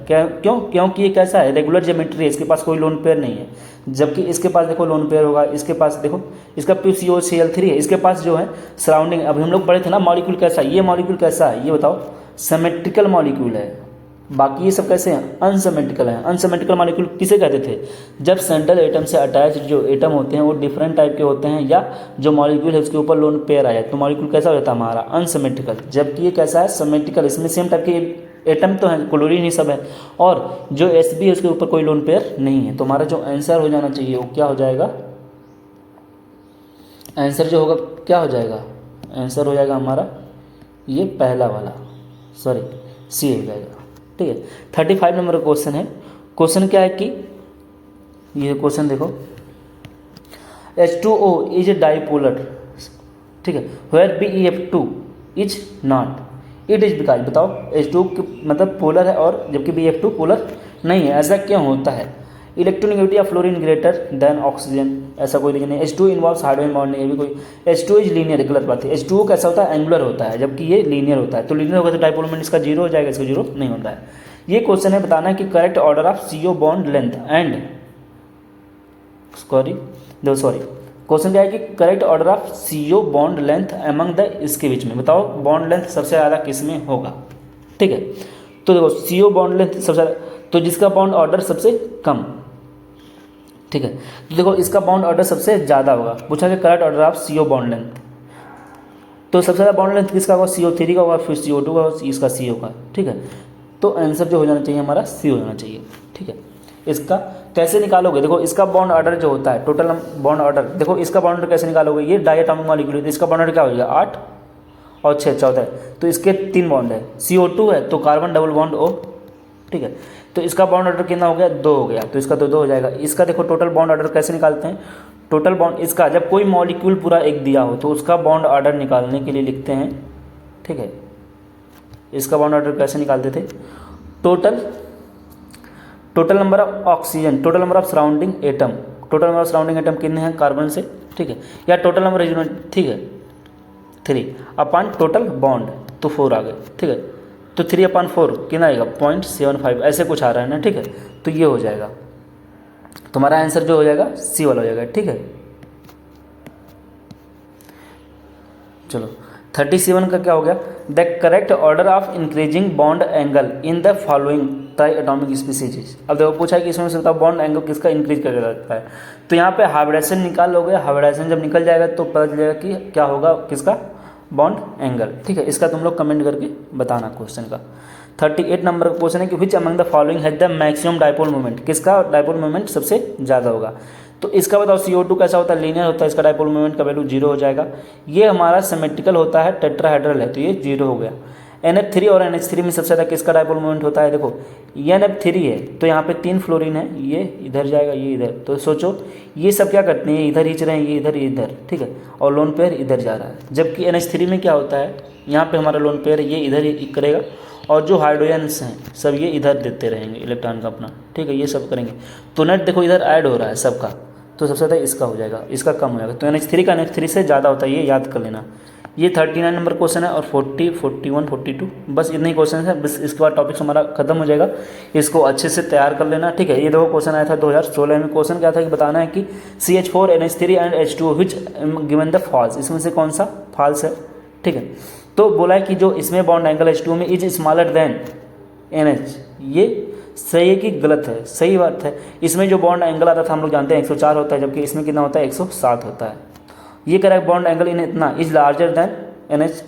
S1: क्योंकि ये कैसा है, रेगुलर ज्योमेट्री है, इसके पास कोई लोन पेयर नहीं है। जबकि इसके पास देखो लोन पेयर होगा, इसके पास देखो इसका PCOCl3 है, इसके पास जो है सराउंडिंग, अभी हम लोग पढ़े थे ना मॉलिक्यूल कैसा है, ये मॉलिक्यूल कैसा है ये बताओ, सिमेट्रिकल मॉलिक्यूल है। बाकी ये सब कैसे हैं, अनसिमेट्रिकल हैं। अनसिमेट्रिकल मॉलिक्यूल किसे कहते थे, जब सेंट्रल एटम से अटैच जो एटम होते हैं वो डिफरेंट टाइप के होते हैं, या जो मॉलिक्यूल है उसके ऊपर लोन पेयर आ जाए तो मॉलिक्यूल कैसा हो जाता है हमारा, अनसिमेट्रिकल। जबकि ये कैसा है, सिमेट्रिकल, इसमें सेम टाइप के एटम तो हैं, क्लोरीन ही सब है, और जो Sb है उसके ऊपर कोई लोन पेयर नहीं है। तो हमारा जो आंसर हो जाना चाहिए वो क्या हो जाएगा, आंसर जो होगा क्या हो जाएगा, आंसर हो जाएगा हमारा ये पहला वाला, सॉरी C हो जाएगा, ठीक है। 35 नंबर का क्वेश्चन है। क्वेश्चन क्या है कि ये क्वेश्चन देखो, H2O इज ए डाइपोलर, ठीक है, where BeF2 is not, it is because, बताओ H2 मतलब पोलर है और जबकि BeF2 पोलर नहीं है, ऐसा क्यों होता है। Electronegativity of fluorine greater than oxygen, ऐसा कोई रीजन नहीं। H2 इन्वॉल्व्स हाइड्रोजन बॉन्ड नहीं है भी कोई। H2 इज लीनियर, गलत बात है। H2O कैसा होता है, एंगुलर होता है, जबकि ये लीनियर होता है। तो लीनियर होगा तो डाइपोल मोमेंट इसका 0 हो जाएगा, इसका 0 नहीं होता है। ये क्वेश्चन है बताना है कि correct order of CO bond length and, sorry question क्या है कि correct order of CO bond length among the, इसके बीच में बताओ बॉन्ड लेंथ सबसे ज़्यादा किस में होगा, ठीक है। तो देखो CO बॉन्ड लेंथ सबसे ज़्यादा, तो जिसका बॉन्ड ऑर्डर सबसे कम, ठीक है। तो देखो इसका बॉन्ड ऑर्डर सबसे ज़्यादा होगा, पूछा कि correct order of CO bond length, तो सबसे ज़्यादा बॉन्ड लेंथ किसका होगा, CO3 का होगा, फिर CO2 का, इसका C होगा, ठीक है। तो आंसर जो हो जाना चाहिए हमारा C हो जाना चाहिए, ठीक है। इसका कैसे निकालोगे, देखो इसका बॉन्ड ऑर्डर जो होता है, टोटल बॉन्ड ऑर्डर, देखो इसका बॉन्ड ऑर्डर कैसे निकालोगे, ये डायटोमिक मॉलिक्यूल है, इसका बॉन्ड ऑर्डर क्या हो जाएगा 8 और 6 14 है, तो इसके 3 बॉन्ड है, CO2 है तो कार्बन डबल बॉन्ड O, ठीक है। तो इसका बॉन्ड ऑर्डर कितना हो गया, 2 हो गया, तो इसका तो 2 हो जाएगा। इसका देखो टोटल बॉन्ड ऑर्डर कैसे निकालते हैं, टोटल बॉन्ड इसका जब कोई मॉलिक्यूल पूरा एक दिया हो तो उसका बॉन्ड ऑर्डर निकालने के लिए लिखते हैं, ठीक है। इसका बॉन्ड ऑर्डर कैसे निकालते थे, total number of oxygen, total number of surrounding atom, total number of surrounding atom कितने हैं कार्बन से, ठीक है, या टोटल नंबर रेजिडुअल, ठीक है, 3 अपॉन टोटल बॉन्ड, तो 4 आ गए, ठीक है। तो 3/4 कितना आएगा 0.75, ऐसे कुछ आ रहा है ना, ठीक है। तो ये हो जाएगा, तुम्हारा आंसर जो हो जाएगा C वाला हो जाएगा, ठीक है। चलो 37 का क्या हो गया, the correct order of increasing bond angle in the following try atomic species. अब देखो पूछा है कि इसमें से बताओ बॉन्ड एंगल किसका इंक्रीज करके रहता है, तो यहाँ पे हाइब्रिडेशन निकाल लोगे, हाइब्रिडेशन जब निकल जाएगा तो पता चल जाएगा कि क्या होगा किसका बॉन्ड एंगल, ठीक है। इसका तुम लोग कमेंट करके बताना क्वेश्चन का। 38 नंबर का क्वेश्चन है कि which among the following has the maximum dipole moment, किसका डाइपोल मोमेंट सबसे ज़्यादा होगा। तो इसका बताओ CO2 कैसा होता है, लीनियर होता है, इसका डाइपोल मोमेंट का वैल्यू 0 हो जाएगा। ये हमारा सिमेट्रिकल होता है, टेट्राहेड्रल है, तो ये 0 हो गया। NF3 और NH3 में सबसे ज़्यादा किसका डाइपोल मोमेंट होता है, देखो NF3 है तो यहाँ पे 3 फ्लोरीन है, ये इधर जाएगा ये इधर, तो सोचो ये सब क्या करते हैं, ये इधर खींच रहे हैं, ये इधर ये इधर, ठीक है, और लोन पेयर इधर जा रहा है। जबकि NH3 में क्या होता है, यहाँ पे हमारा लोन पेयर ये इधर ही करेगा और जो हाइड्रोजन्स हैं सब ये इधर देते रहेंगे इलेक्ट्रॉन का अपना, ठीक है, ये सब करेंगे। तो नेट देखो इधर ऐड हो रहा है सबका, तो सबसे ज़्यादा इसका हो जाएगा, इसका कम हो जाएगा। तो NH3 का NH3 से ज़्यादा होता है, ये याद कर लेना। ये 39 नंबर क्वेश्चन है और 40, 41, 42 बस इतने ही क्वेश्चन है, बस इसके बाद टॉपिक हमारा खत्म हो जाएगा। इसको अच्छे से तैयार कर लेना, ठीक है। ये देखो क्वेश्चन आया था 2016 में, क्वेश्चन क्या था कि बताना है कि CH4 NH3 and H2O which given the false, इसमें से कौन सा फॉल्स है, ठीक है। तो बोला है कि जो इसमें बॉन्ड एंगल H2O में इज स्मॉलर देन NH, ये सही है कि गलत है, सही बात है। इसमें जो बॉन्ड एंगल आता था हम लोग जानते हैं 104 होता है, जबकि इसमें कितना होता है 107 होता है। ये करेक्ट बॉन्ड एंगल इन इतना इज लार्जर देन NH,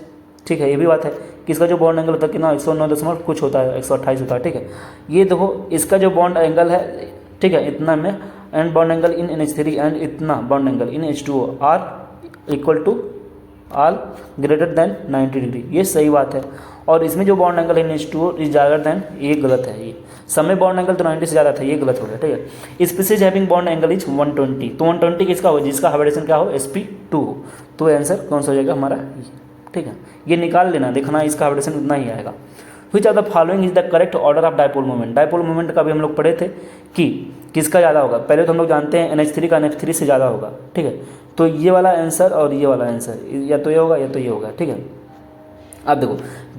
S1: ठीक है, ये भी बात है कि इसका जो बॉन्ड एंगल होता है कितना 109 कुछ होता है, 128 होता है, ठीक है। ये देखो इसका जो बॉन्ड एंगल है, ठीक है, इतना में, and bond angle in NH3 and इतना bond angle in H2O are equal to all greater than 90 degree, ये सही बात है। और इसमें जो बॉन्ड एंगल है H2O इज ज़्यादा देन, ये गलत है। ये समय बॉन्ड एंगल तो 90 से ज़्यादा था, ये गलत हो गया, ठीक है। Species having bond angle is 120, तो 120 किसका हो, जिसका हाइब्रिडेशन क्या हो sp2 हो, तो आंसर कौन सा हो जाएगा हमारा, ठीक है। ये निकाल लेना, देखना इसका हाइब्रिडेशन उतना ही आएगा। Which are the following is the correct order of dipole moment. Dipole moment का भी हम लोग पढ़े थे कि किसका ज़्यादा होगा। पहले तो हम लोग जानते हैं NH3 का NH3 से ज़्यादा होगा, ठीक है। तो ये वाला आंसर और ये वाला आंसर या तो ये होगा या तो ये होगा, ठीक है। अब देखो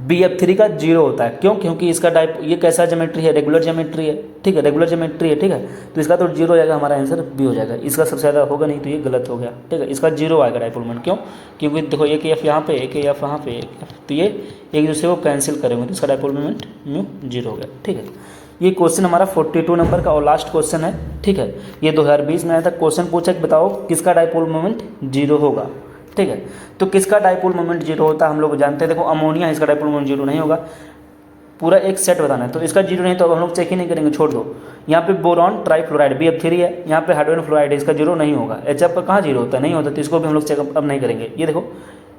S1: BF3 का 0 होता है, क्यों? क्योंकि इसका ये कैसा ज्योमेट्री है, रेगुलर ज्योमेट्री है, ठीक है, रेगुलर ज्योमेट्री है, ठीक है। तो इसका तो 0 हो जाएगा, हमारा आंसर B हो जाएगा। इसका सबसे ज़्यादा होगा नहीं तो ये गलत हो गया, ठीक है। इसका 0 आएगा डायपोल मोमेंट, क्यों? क्योंकि देखो एक F यहाँ पे, एक F यहाँ पे, एक F, तो ये एक दूसरे को कैंसिल करेंगे तो इसका डायपोल मोमेंट म्यू 0 हो गया, ठीक है। ये क्वेश्चन हमारा 42 नंबर का और लास्ट क्वेश्चन है, ठीक है। ये 2020 में आया था, क्वेश्चन पूछा कि बताओ किसका डायपोल मोमेंट 0 होगा, ठीक है। तो किसका डायपोल मोमेंट 0 होता है हम लोग जानते हैं। देखो अमोनिया, इसका डायपोल मोमेंट 0 नहीं होगा, पूरा एक सेट बताना है। तो इसका 0 नहीं तो अब हम लोग चेक ही नहीं करेंगे, छोड़ दो। यहाँ पे बोरॉन ट्राइफ्लोराइड BF3 है, यहाँ पे हाइड्रोजन फ्लोराइड है, इसका 0 नहीं होगा। HF का कहाँ 0 होता है, नहीं होता, तो इसको भी हम लोग चेकअप अब नहीं करेंगे। ये देखो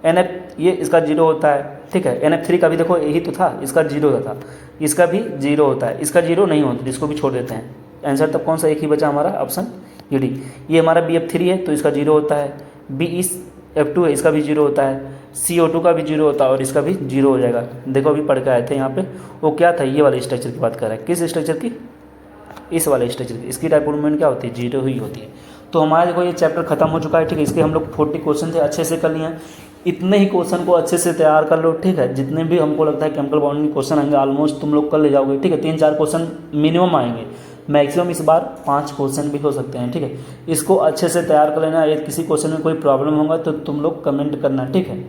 S1: NF, ये इसका 0 होता है, ठीक है। NF3 का भी देखो यही तो था, इसका 0 होता था, इसका भी 0 होता है, इसका 0 नहीं होता, इसको भी छोड़ देते हैं। आंसर तब कौन सा एक ही बचा हमारा, ऑप्शन D। ये हमारा BF3 है तो इसका 0 होता है, BeF2 है, इसका भी 0 होता है, CO2 का भी 0 होता है और इसका भी 0 हो जाएगा। देखो अभी पढ़ के आए थे यहाँ पे, वो क्या था, ये वाले स्ट्रक्चर की बात कर रहा है। किस स्ट्रक्चर की, इस वाले स्ट्रक्चर की। इसकी डायपोल मोमेंट क्या होती है, 0 ही होती है। तो हमारा देखो ये चैप्टर खत्म हो चुका है, ठीक है। इसके हम लोग 40 क्वेश्चन थे, अच्छे से कर लिए हैं। इतने ही क्वेश्चन को अच्छे से तैयार कर लो, ठीक है। जितने भी हमको लगता है केमिकल बॉन्डिंग क्वेश्चन आएंगे ऑलमोस्ट तुम लोग कर ले जाओगे, ठीक है। 3-4 क्वेश्चन मिनिमम आएंगे, मैक्सिमम इस बार 5 क्वेश्चन भी हो सकते हैं, ठीक है। इसको अच्छे से तैयार कर लेना। यदि किसी क्वेश्चन में कोई प्रॉब्लम होगा तो तुम लोग कमेंट करना, ठीक है।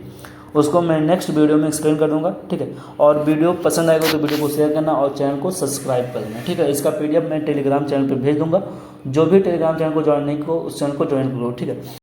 S1: उसको मैं नेक्स्ट वीडियो में एक्सप्लेन कर दूंगा, ठीक है। और वीडियो पसंद आएगा तो वीडियो को शेयर करना और चैनल को सब्सक्राइब कर लेना, ठीक है। इसका PDF मैं टेलीग्राम चैनल पर भेज दूंगा। जो भी टेलीग्राम चैनल को ज्वाइन नहीं करो उस चैनल को ज्वाइन करो, ठीक है।